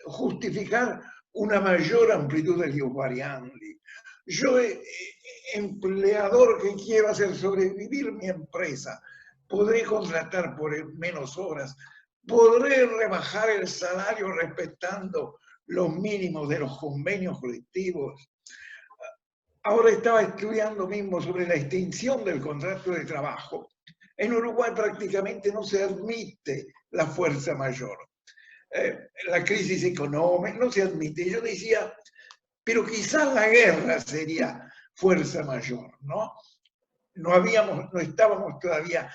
justificar una mayor amplitud de los variantes. Yo, empleador que quiero hacer sobrevivir mi empresa, podré contratar por menos horas, podré rebajar el salario respetando los mínimos de los convenios colectivos. Ahora estaba estudiando mismo sobre la extinción del contrato de trabajo. En Uruguay prácticamente no se admite la fuerza mayor. La crisis económica no se admite. Yo decía, pero quizás la guerra sería fuerza mayor, ¿no? No estábamos todavía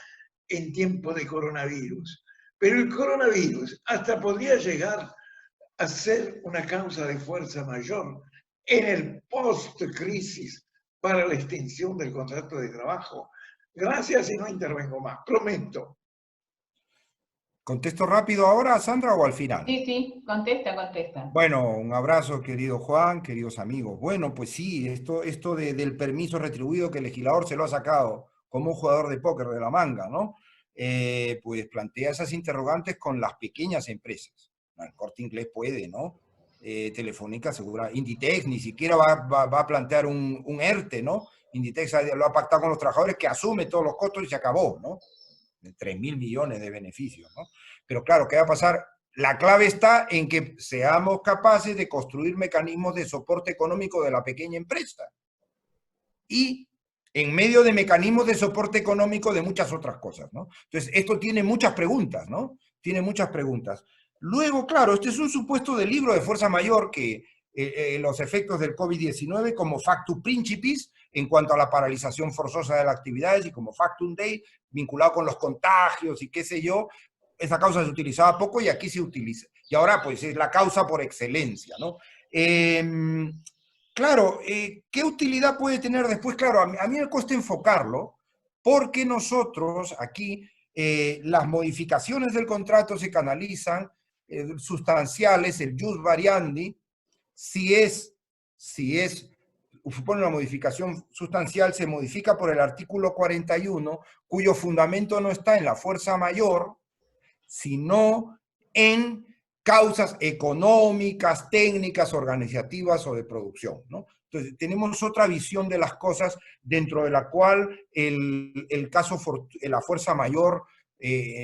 en tiempo de coronavirus. Pero el coronavirus hasta podría llegar a ser una causa de fuerza mayor en el post-crisis para la extinción del contrato de trabajo. Gracias y no intervengo más, prometo. ¿Contesto rápido ahora, Sandra, o al final? Sí, contesta. Bueno, un abrazo, querido Juan, queridos amigos. Bueno, pues sí, esto del permiso retribuido que el legislador se lo ha sacado como un jugador de póker de la manga, ¿no? Pues plantea esas interrogantes con las pequeñas empresas. El Corte Inglés puede, ¿no? Telefónica segura, Inditex ni siquiera va a plantear un ERTE, ¿no? Inditex lo ha pactado con los trabajadores, que asume todos los costos y se acabó, ¿no? De 3.000 millones de beneficios, ¿no? Pero claro, ¿qué va a pasar? La clave está en que seamos capaces de construir mecanismos de soporte económico de la pequeña empresa. Y en medio de mecanismos de soporte económico de muchas otras cosas, ¿no? Entonces, esto tiene muchas preguntas, ¿no? Tiene muchas preguntas. Luego, claro, este es un supuesto del libro de fuerza mayor que los efectos del COVID-19 como factum principis en cuanto a la paralización forzosa de las actividades y como factum dei vinculado con los contagios y qué sé yo. Esa causa se utilizaba poco y aquí se utiliza. Y ahora pues es la causa por excelencia, ¿no? Claro, ¿qué utilidad puede tener después? Claro, a mí me cuesta enfocarlo porque nosotros aquí las modificaciones del contrato se canalizan sustanciales, el jus variandi, si supone una modificación sustancial, se modifica por el artículo 41, cuyo fundamento no está en la fuerza mayor, sino en causas económicas, técnicas, organizativas o de producción, ¿no? Entonces, tenemos otra visión de las cosas dentro de la cual la fuerza mayor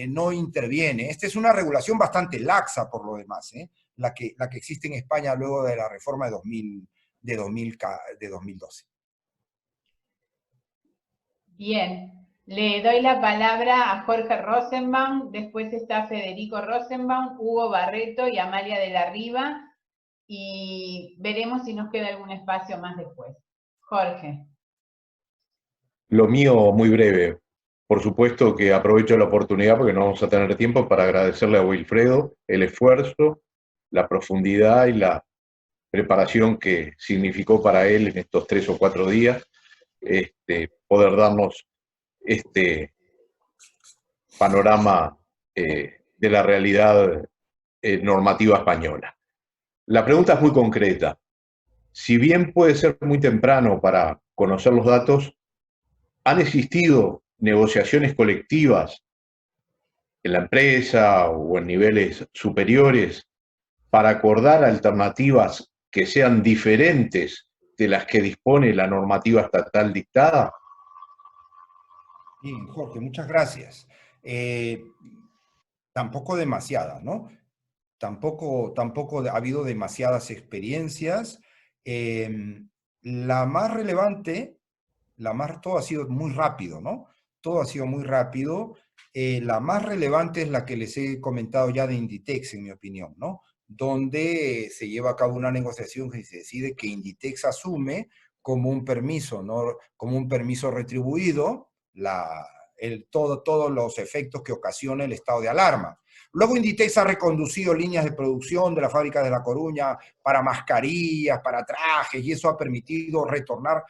no interviene. Esta es una regulación bastante laxa por lo demás, la que existe en España luego de la reforma de 2012. Bien, le doy la palabra a Jorge Rosenbaum, después está Federico Rosenbaum, Hugo Barreto y Amalia de la Riva, y veremos si nos queda algún espacio más después. Jorge. Lo mío muy breve. Por supuesto que aprovecho la oportunidad, porque no vamos a tener tiempo, para agradecerle a Wilfredo el esfuerzo, la profundidad y la preparación que significó para él en estos 3 o 4 días, poder darnos este panorama de la realidad normativa española. La pregunta es muy concreta. Si bien puede ser muy temprano para conocer los datos, ¿han existido negociaciones colectivas en la empresa o en niveles superiores para acordar alternativas que sean diferentes de las que dispone la normativa estatal dictada? Bien, Jorge, muchas gracias. Tampoco demasiada, ¿no? Tampoco ha habido demasiadas experiencias. La más relevante, todo ha sido muy rápido, ¿no? Todo ha sido muy rápido. La más relevante es la que les he comentado ya de Inditex, en mi opinión, ¿no? Donde se lleva a cabo una negociación que se decide que Inditex asume como un permiso, ¿no? Como un permiso retribuido, todos los efectos que ocasiona el estado de alarma. Luego Inditex ha reconducido líneas de producción de la fábrica de La Coruña para mascarillas, para trajes, y eso ha permitido retornar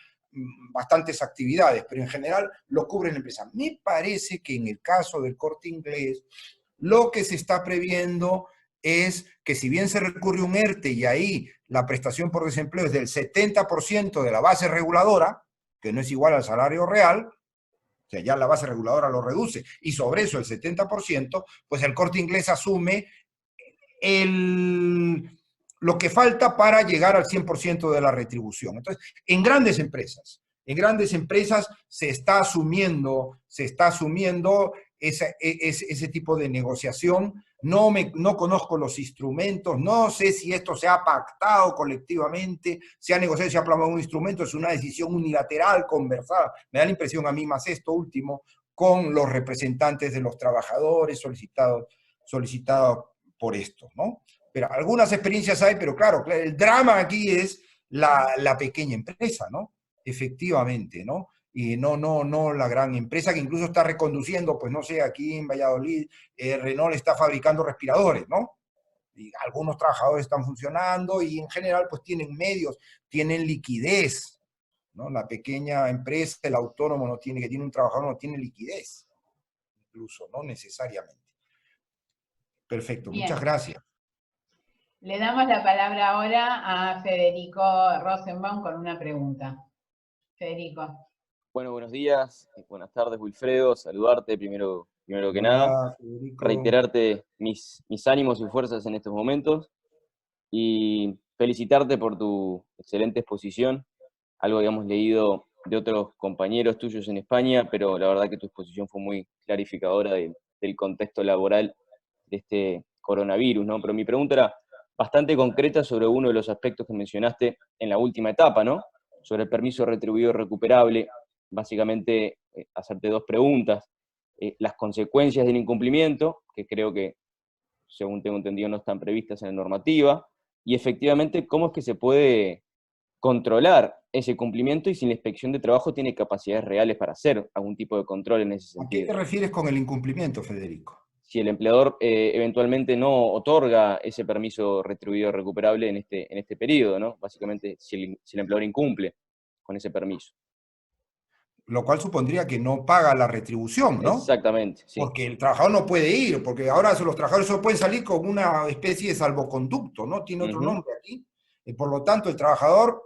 bastantes actividades, pero en general lo cubre la empresa. Me parece que en el caso del Corte Inglés, lo que se está previendo es que si bien se recurre a un ERTE y ahí la prestación por desempleo es del 70% de la base reguladora, que no es igual al salario real, o sea, ya la base reguladora lo reduce, y sobre eso el 70%, pues el Corte Inglés asume lo que falta para llegar al 100% de la retribución. Entonces, en grandes empresas se está asumiendo ese tipo de negociación. No conozco los instrumentos, no sé si esto se ha pactado colectivamente, se ha negociado, se ha plasmado un instrumento, es una decisión unilateral, conversada. Me da la impresión a mí más esto último, con los representantes de los trabajadores solicitados por esto, ¿no? Pero algunas experiencias hay, pero claro, el drama aquí es la pequeña empresa, ¿no? Efectivamente, ¿no? Y no la gran empresa que incluso está reconduciendo, pues no sé, aquí en Valladolid, Renault está fabricando respiradores, ¿no? Y algunos trabajadores están funcionando y en general pues tienen medios, tienen liquidez, ¿no? La pequeña empresa, el autónomo que tiene un trabajador no tiene liquidez, incluso, no necesariamente. Perfecto, Bien. muchas gracias. Le damos la palabra ahora a Federico Rosenbaum con una pregunta. Federico. Bueno, buenos días, buenas tardes, Wilfredo, saludarte primero que nada, Federico. reiterarte mis ánimos y fuerzas en estos momentos y felicitarte por tu excelente exposición, algo que hemos leído de otros compañeros tuyos en España, pero la verdad que tu exposición fue muy clarificadora del contexto laboral de este coronavirus, ¿no? Pero mi pregunta era bastante concreta sobre uno de los aspectos que mencionaste en la última etapa, ¿no? Sobre el permiso retribuido recuperable. Básicamente, hacerte dos preguntas. Las consecuencias del incumplimiento, que creo que, según tengo entendido, no están previstas en la normativa, y efectivamente, cómo es que se puede controlar ese cumplimiento y si la inspección de trabajo tiene capacidades reales para hacer algún tipo de control en ese sentido. ¿A qué te refieres con el incumplimiento, Federico? Si el empleador eventualmente no otorga ese permiso retribuido recuperable en este periodo, ¿no? Básicamente, si el empleador incumple con ese permiso. Lo cual supondría que no paga la retribución, ¿no? Exactamente, sí. Porque el trabajador no puede ir, porque ahora los trabajadores solo pueden salir con una especie de salvoconducto, ¿no? Tiene otro nombre aquí. Y por lo tanto, el trabajador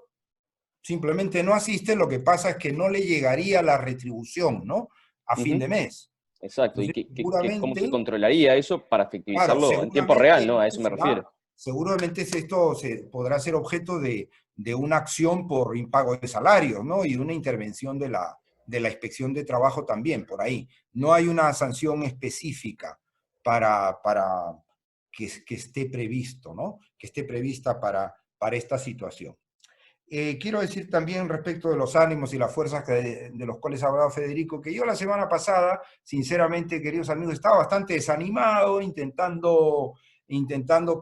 simplemente no asiste, lo que pasa es que no le llegaría la retribución, ¿no? A fin de mes. Exacto, Entonces, y ¿cómo se controlaría eso para efectivizarlo claro, en tiempo real, ¿no? A eso me refiero. Seguramente esto podrá ser objeto de una acción por impago de salarios, ¿no? Y de una intervención de la inspección de trabajo también, por ahí. No hay una sanción específica para que esté previsto, ¿no? Que esté prevista para esta situación. Quiero decir también respecto de los ánimos y las fuerzas de los cuales ha hablado Federico, que yo la semana pasada, sinceramente, queridos amigos, estaba bastante desanimado, intentando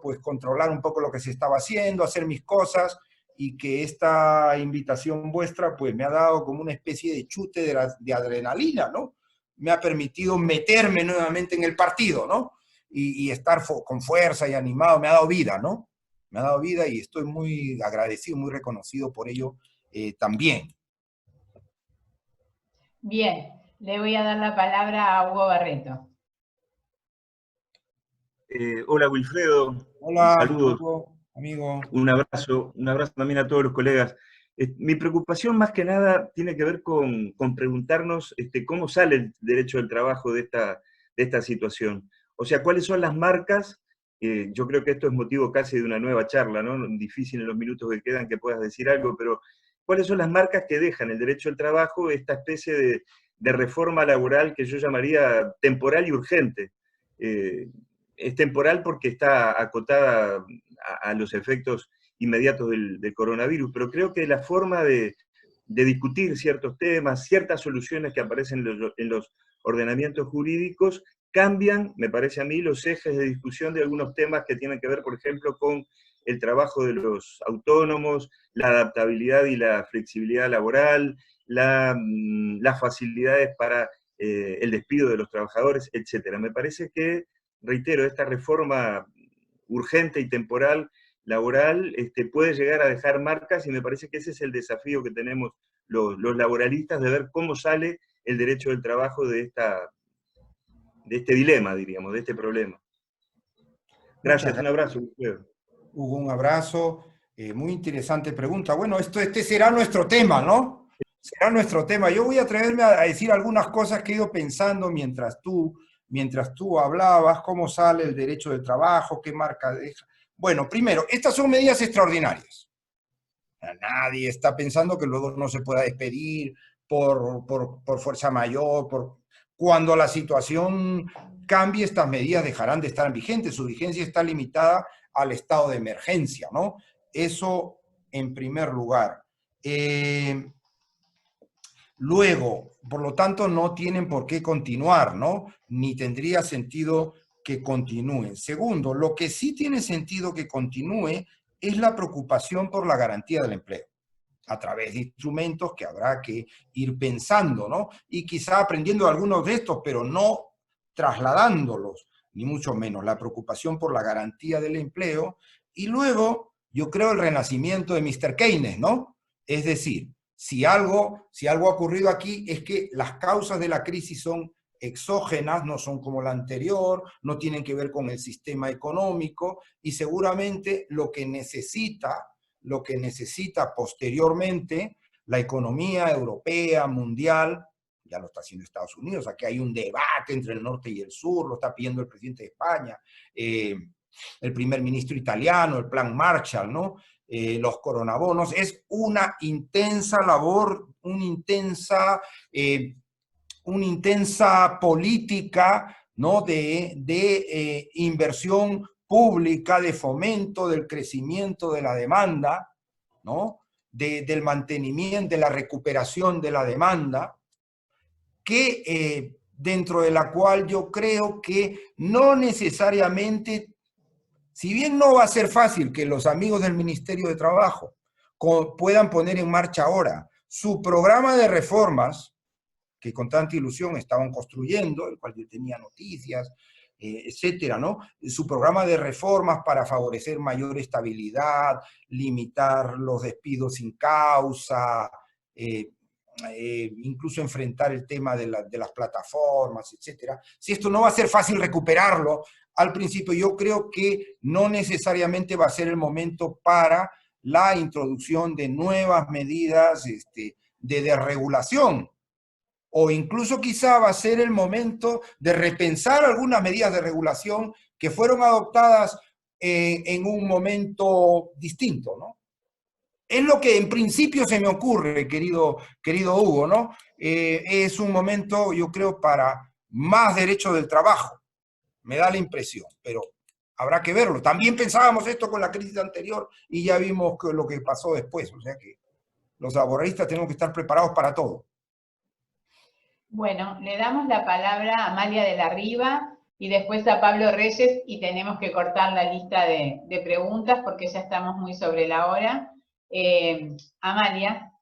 pues controlar un poco lo que se estaba haciendo, hacer mis cosas, y que esta invitación vuestra pues me ha dado como una especie de chute de adrenalina, ¿no? Me ha permitido meterme nuevamente en el partido, ¿no? Y estar con fuerza y animado, me ha dado vida, ¿no? Me ha dado vida y estoy muy agradecido, muy reconocido por ello también. Bien, le voy a dar la palabra a Hugo Barreto. Hola Wilfredo. Hola, saludos, Hugo, amigo. un abrazo también a todos los colegas. Mi preocupación más que nada tiene que ver con preguntarnos cómo sale el derecho del trabajo de esta situación. O sea, ¿cuáles son las marcas? Yo creo que esto es motivo casi de una nueva charla, ¿no? Difícil en los minutos que quedan que puedas decir algo, pero ¿cuáles son las marcas que dejan el derecho al trabajo esta especie de reforma laboral que yo llamaría temporal y urgente? Es temporal porque está acotada a los efectos inmediatos del coronavirus, pero creo que la forma de discutir ciertos temas, ciertas soluciones que aparecen en los ordenamientos jurídicos, cambian, me parece a mí, los ejes de discusión de algunos temas que tienen que ver, por ejemplo, con el trabajo de los autónomos, la adaptabilidad y la flexibilidad laboral, las facilidades para el despido de los trabajadores, etc. Me parece que, reitero, esta reforma urgente y temporal laboral puede llegar a dejar marcas, y me parece que ese es el desafío que tenemos los laboralistas, de ver cómo sale el derecho del trabajo de este dilema, diríamos, de este problema. Gracias, un abrazo. Hugo, un abrazo. Muy interesante pregunta. Bueno, este será nuestro tema, ¿no? Será nuestro tema. Yo voy a atreverme a decir algunas cosas que he ido pensando mientras tú hablabas, cómo sale el derecho del trabajo, qué marca deja. Bueno, primero, estas son medidas extraordinarias. Nadie está pensando que luego no se pueda despedir por fuerza mayor. Cuando la situación cambie, estas medidas dejarán de estar vigentes. Su vigencia está limitada al estado de emergencia, ¿no? Eso en primer lugar. Luego, por lo tanto, no tienen por qué continuar, ¿no? Ni tendría sentido que continúen. Segundo, lo que sí tiene sentido que continúe es la preocupación por la garantía del empleo, a través de instrumentos que habrá que ir pensando, ¿no? Y quizá aprendiendo algunos de estos, pero no trasladándolos, ni mucho menos. La preocupación por la garantía del empleo. Y luego, yo creo el renacimiento de Mr. Keynes, ¿no? Es decir, si algo ha ocurrido aquí es que las causas de la crisis son exógenas, no son como la anterior, no tienen que ver con el sistema económico, y seguramente lo que necesita posteriormente la economía europea, mundial, ya lo está haciendo Estados Unidos, aquí hay un debate entre el norte y el sur, lo está pidiendo el presidente de España, el primer ministro italiano, el plan Marshall, ¿no? Los coronabonos, es una intensa labor, una intensa política, ¿no? de inversión pública, de fomento del crecimiento de la demanda, ¿no? Del mantenimiento, de la recuperación de la demanda, que dentro de la cual yo creo que no necesariamente, si bien no va a ser fácil que los amigos del Ministerio de Trabajo puedan poner en marcha ahora su programa de reformas, que con tanta ilusión estaban construyendo, el cual yo tenía noticias, etcétera, ¿no? Su programa de reformas para favorecer mayor estabilidad, limitar los despidos sin causa, incluso enfrentar el tema de las plataformas, etcétera. Si esto no va a ser fácil recuperarlo al principio, yo creo que no necesariamente va a ser el momento para la introducción de nuevas medidas de desregulación, o incluso quizá va a ser el momento de repensar algunas medidas de regulación que fueron adoptadas en un momento distinto, ¿no? Es lo que en principio se me ocurre, querido Hugo, ¿no? Es un momento, yo creo, para más derecho del trabajo, me da la impresión, pero habrá que verlo. También pensábamos esto con la crisis anterior y ya vimos lo que pasó después, o sea que los laboralistas tenemos que estar preparados para todo. Bueno, le damos la palabra a Amalia de la Riva y después a Pablo Reyes, y tenemos que cortar la lista de preguntas porque ya estamos muy sobre la hora. Amalia.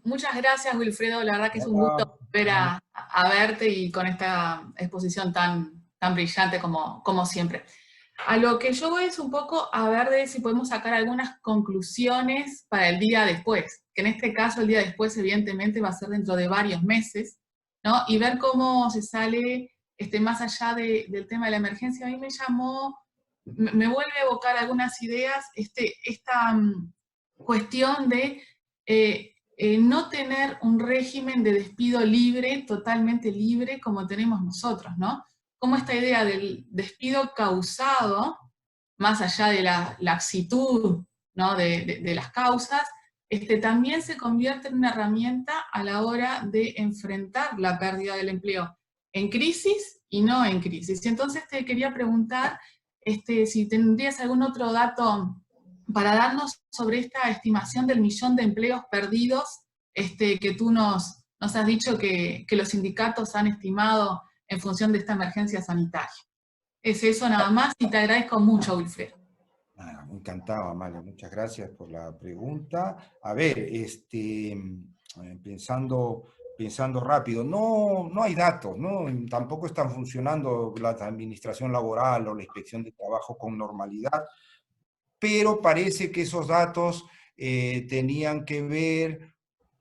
Muchas gracias, Wilfredo. La verdad que es un gusto volver a verte y con esta exposición tan brillante como siempre. A lo que yo voy es un poco a ver de si podemos sacar algunas conclusiones para el día después, que en este caso el día después evidentemente va a ser dentro de varios meses, ¿no? Y ver cómo se sale más allá del tema de la emergencia. A mí me vuelve a evocar algunas ideas, esta cuestión de no tener un régimen de despido libre, totalmente libre, como tenemos nosotros, ¿no? Como esta idea del despido causado, más allá de la laxitud, ¿no? de las causas, también se convierte en una herramienta a la hora de enfrentar la pérdida del empleo en crisis y no en crisis. Y entonces te quería preguntar si tendrías algún otro dato para darnos sobre esta estimación del 1.000.000 de empleos perdidos que tú nos has dicho que los sindicatos han estimado en función de esta emergencia sanitaria. Es eso nada más, y te agradezco mucho, Wilfredo. Encantado, Amalia, muchas gracias por la pregunta. A ver, pensando rápido, no hay datos, ¿no? Tampoco están funcionando la administración laboral o la inspección de trabajo con normalidad, pero parece que esos datos tenían que ver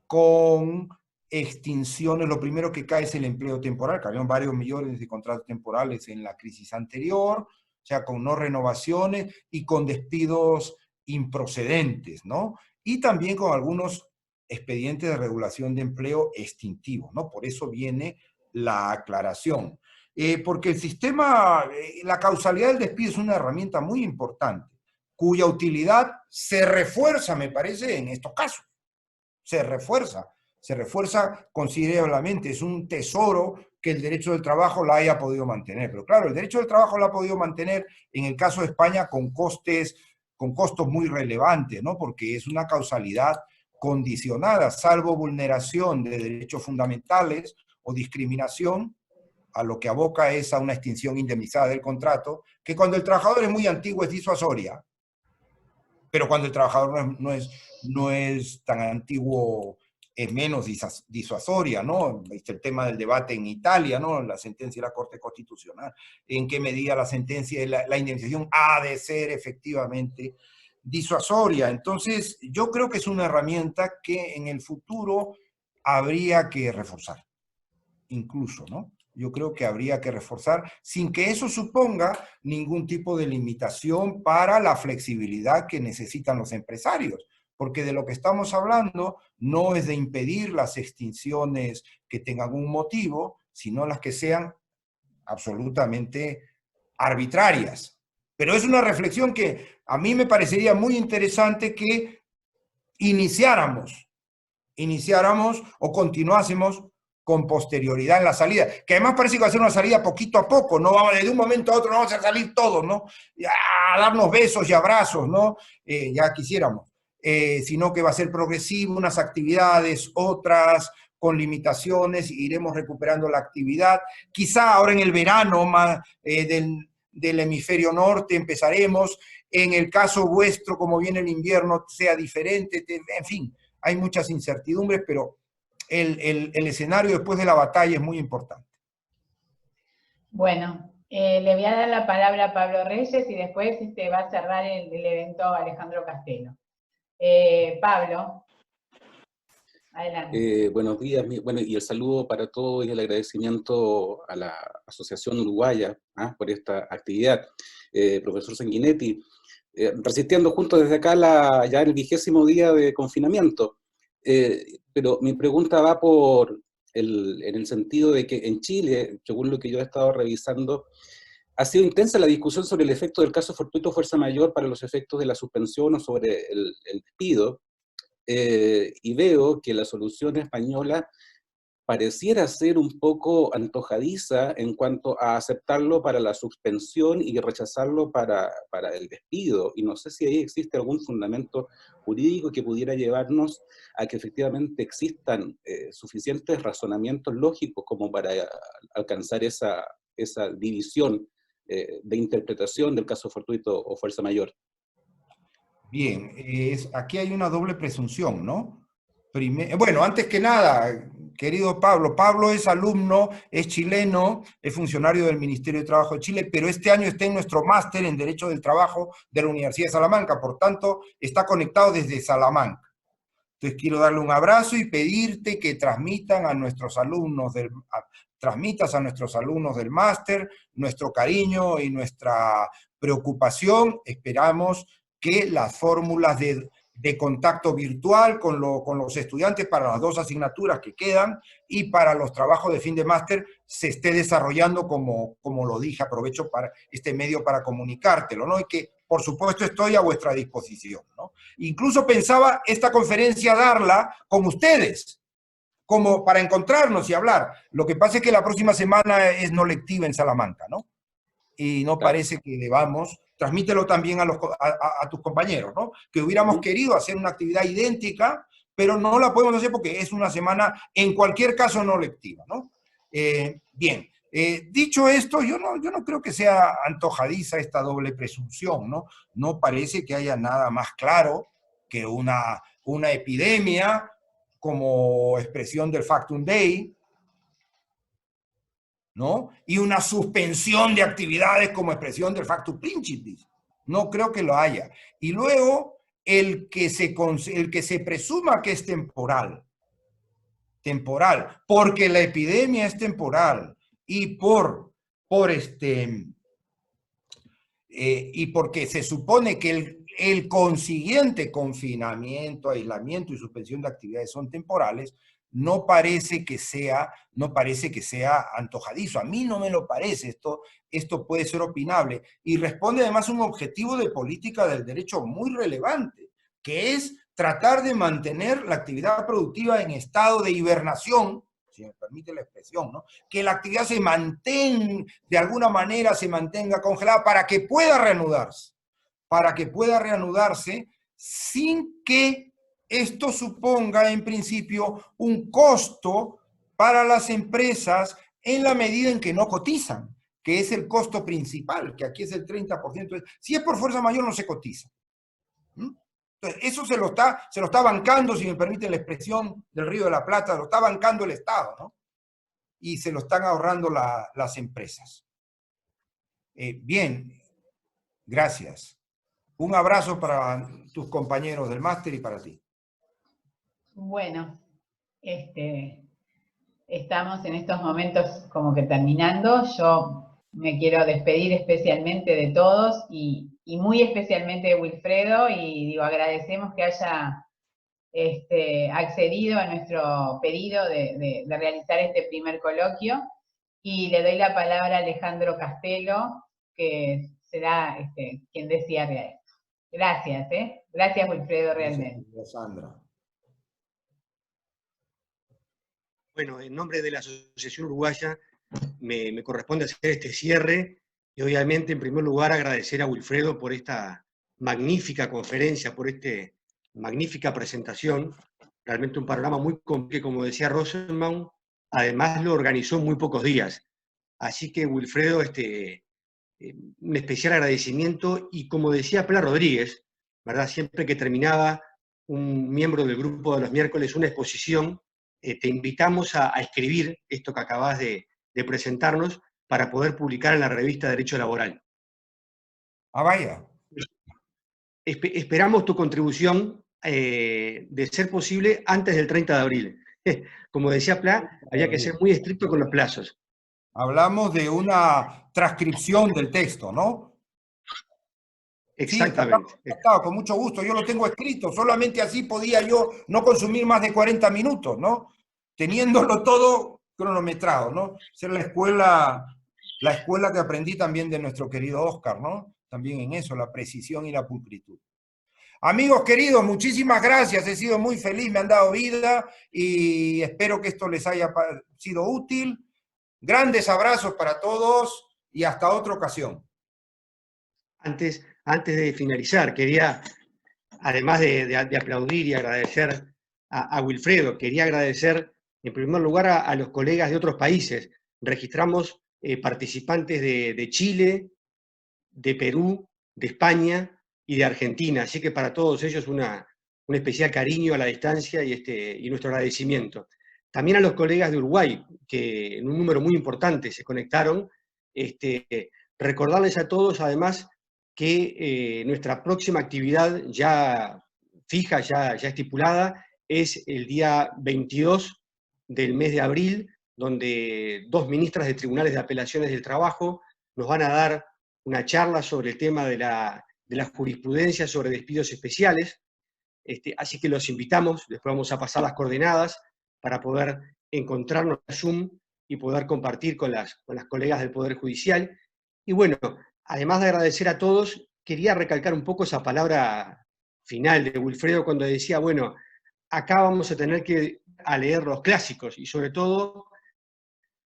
con extinciones. Lo primero que cae es el empleo temporal, que habían varios millones de contratos temporales en la crisis anterior, o sea, con no renovaciones y con despidos improcedentes, ¿no? Y también con algunos expedientes de regulación de empleo extintivos, ¿no? Por eso viene la aclaración. porque el sistema, la causalidad del despido es una herramienta muy importante, cuya utilidad se refuerza, me parece, en estos casos. Se refuerza considerablemente. Es un tesoro que el derecho del trabajo la haya podido mantener. Pero claro, el derecho del trabajo la ha podido mantener en el caso de España con costos muy relevantes, ¿no? Porque es una causalidad condicionada, salvo vulneración de derechos fundamentales o discriminación, a lo que aboca es a una extinción indemnizada del contrato, que cuando el trabajador es muy antiguo es disuasoria, pero cuando el trabajador no es tan antiguo es menos disuasoria, ¿no? Este, el tema del debate en Italia, ¿no? La sentencia de la Corte Constitucional, en qué medida la sentencia, la indemnización ha de ser efectivamente disuasoria. Entonces, yo creo que es una herramienta que en el futuro habría que reforzar, incluso, ¿no? Yo creo que habría que reforzar sin que eso suponga ningún tipo de limitación para la flexibilidad que necesitan los empresarios, porque de lo que estamos hablando no es de impedir las extinciones que tengan un motivo, sino las que sean absolutamente arbitrarias. Pero es una reflexión que a mí me parecería muy interesante que iniciáramos o continuásemos con posterioridad en la salida, que además parece que va a ser una salida poquito a poco, no vamos de un momento a otro, no vamos a salir todos, ¿no? A darnos besos y abrazos, ¿no? Ya quisiéramos, sino que va a ser progresivo, unas actividades, otras con limitaciones, iremos recuperando la actividad. Quizá ahora en el verano más, del hemisferio norte empezaremos, en el caso vuestro, como viene el invierno, sea diferente, en fin, hay muchas incertidumbres, pero el escenario después de la batalla es muy importante. Bueno, le voy a dar la palabra a Pablo Reyes y después va a cerrar el evento Alejandro Castelo. Pablo, adelante. Buenos días, bueno, y el saludo para todos y el agradecimiento a la Asociación Uruguaya por esta actividad. Profesor Sanguinetti, resistiendo juntos desde acá ya el 20º día de confinamiento. Pero mi pregunta va en el sentido de que en Chile, según lo que yo he estado revisando, ha sido intensa la discusión sobre el efecto del caso fortuito fuerza mayor para los efectos de la suspensión o sobre el despido, y veo que la solución española pareciera ser un poco antojadiza en cuanto a aceptarlo para la suspensión y rechazarlo para el despido. Y no sé si ahí existe algún fundamento jurídico que pudiera llevarnos a que efectivamente existan suficientes razonamientos lógicos como para alcanzar esa división de interpretación del caso fortuito o fuerza mayor. Bien, aquí hay una doble presunción, ¿no? Bueno, antes que nada, querido Pablo es alumno, es chileno, es funcionario del Ministerio de Trabajo de Chile, pero este año está en nuestro máster en Derecho del Trabajo de la Universidad de Salamanca, por tanto, está conectado desde Salamanca. Entonces, quiero darle un abrazo y pedirte que transmitas a nuestros alumnos del máster nuestro cariño y nuestra preocupación. Esperamos que las fórmulas de contacto virtual con los estudiantes para las 2 asignaturas que quedan y para los trabajos de fin de máster se esté desarrollando como lo dije, aprovecho para este medio para comunicártelo, ¿no? Y que, por supuesto, estoy a vuestra disposición, ¿no? Incluso pensaba esta conferencia darla con ustedes, como para encontrarnos y hablar. Lo que pasa es que la próxima semana es no lectiva en Salamanca, ¿no? Y no parece que debamos, transmítelo también a tus compañeros, ¿no? Que hubiéramos querido hacer una actividad idéntica, pero no la podemos hacer porque es una semana, en cualquier caso, no lectiva, ¿no? Bien, dicho esto, yo no creo que sea antojadiza esta doble presunción, ¿no? No parece que haya nada más claro que una epidemia como expresión del Factum Dei, ¿no? Y una suspensión de actividades como expresión del Factum Principis. No creo que lo haya. Y luego, el que se presuma que es temporal, porque la epidemia es temporal y y porque se supone que el consiguiente confinamiento, aislamiento y suspensión de actividades son temporales, no parece que sea antojadizo. A mí no me lo parece, esto puede ser opinable. Y responde además a un objetivo de política del derecho muy relevante, que es tratar de mantener la actividad productiva en estado de hibernación, si me permite la expresión, ¿no? Que la actividad se mantenga, de alguna manera se mantenga congelada para que pueda reanudarse sin que esto suponga en principio un costo para las empresas en la medida en que no cotizan, que es el costo principal, que aquí es el 30%. Si es por fuerza mayor no se cotiza. Entonces, eso se lo está bancando, si me permite la expresión del Río de la Plata, lo está bancando el Estado, ¿no? Y se lo están ahorrando las empresas. Bien, gracias. Un abrazo para tus compañeros del máster y para ti. Bueno, estamos en estos momentos como que terminando. Yo me quiero despedir especialmente de todos y muy especialmente de Wilfredo, y digo, agradecemos que haya accedido a nuestro pedido de realizar este primer coloquio, y le doy la palabra a Alejandro Castelo, que será quien dé cierre a esto. Gracias, Gracias, Wilfredo, realmente. Gracias, Sandra. Bueno, en nombre de la Asociación Uruguaya me corresponde hacer este cierre y obviamente en primer lugar agradecer a Wilfredo por esta magnífica conferencia, por esta magnífica presentación, realmente un panorama muy complejo, como decía Rosenbaum, además lo organizó en muy pocos días. Así que Wilfredo, un especial agradecimiento, y como decía Pilar Rodríguez, ¿verdad? Siempre que terminaba un miembro del grupo de los miércoles una exposición, te invitamos a escribir esto que acabas de presentarnos para poder publicar en la revista Derecho Laboral. Ah, vaya. Esperamos tu contribución, de ser posible, antes del 30 de abril. Como decía Pla, había que ser muy estricto con los plazos. Hablamos de una transcripción del texto, ¿no? Exactamente. Sí, con mucho gusto. Yo lo tengo escrito. Solamente así podía yo no consumir más de 40 minutos, ¿no? Teniéndolo todo cronometrado, ¿no? Esa es la escuela que aprendí también de nuestro querido Oscar, ¿no? También en eso, la precisión y la pulcritud. Amigos queridos, muchísimas gracias. He sido muy feliz, me han dado vida y espero que esto les haya sido útil. Grandes abrazos para todos y hasta otra ocasión. Antes de finalizar, quería, además de aplaudir y agradecer a Wilfredo, quería agradecer en primer lugar a los colegas de otros países. Registramos participantes de Chile, de Perú, de España y de Argentina, así que para todos ellos un especial cariño a la distancia y nuestro agradecimiento. También a los colegas de Uruguay, que en un número muy importante se conectaron, recordarles a todos además que nuestra próxima actividad ya fija, ya estipulada, es el día 22 del mes de abril, donde 2 ministras de Tribunales de Apelaciones del Trabajo nos van a dar una charla sobre el tema de la jurisprudencia sobre despidos especiales. Así que los invitamos, después vamos a pasar las coordenadas para poder encontrarnos en Zoom y poder compartir con las colegas del Poder Judicial. Y bueno, además de agradecer a todos, quería recalcar un poco esa palabra final de Wilfredo cuando decía, bueno, acá vamos a tener que leer los clásicos y sobre todo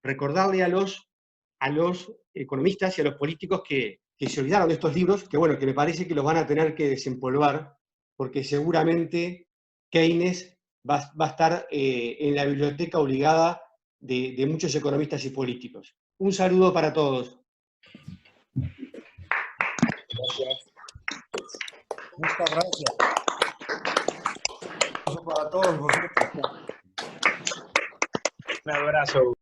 recordarle a los economistas y a los políticos que se olvidaron de estos libros, que bueno, que me parece que los van a tener que desempolvar, porque seguramente Keynes va a estar en la biblioteca obligada de muchos economistas y políticos. Un saludo para todos. Gracias. Muchas gracias. Un abrazo para todos vosotros. Un abrazo.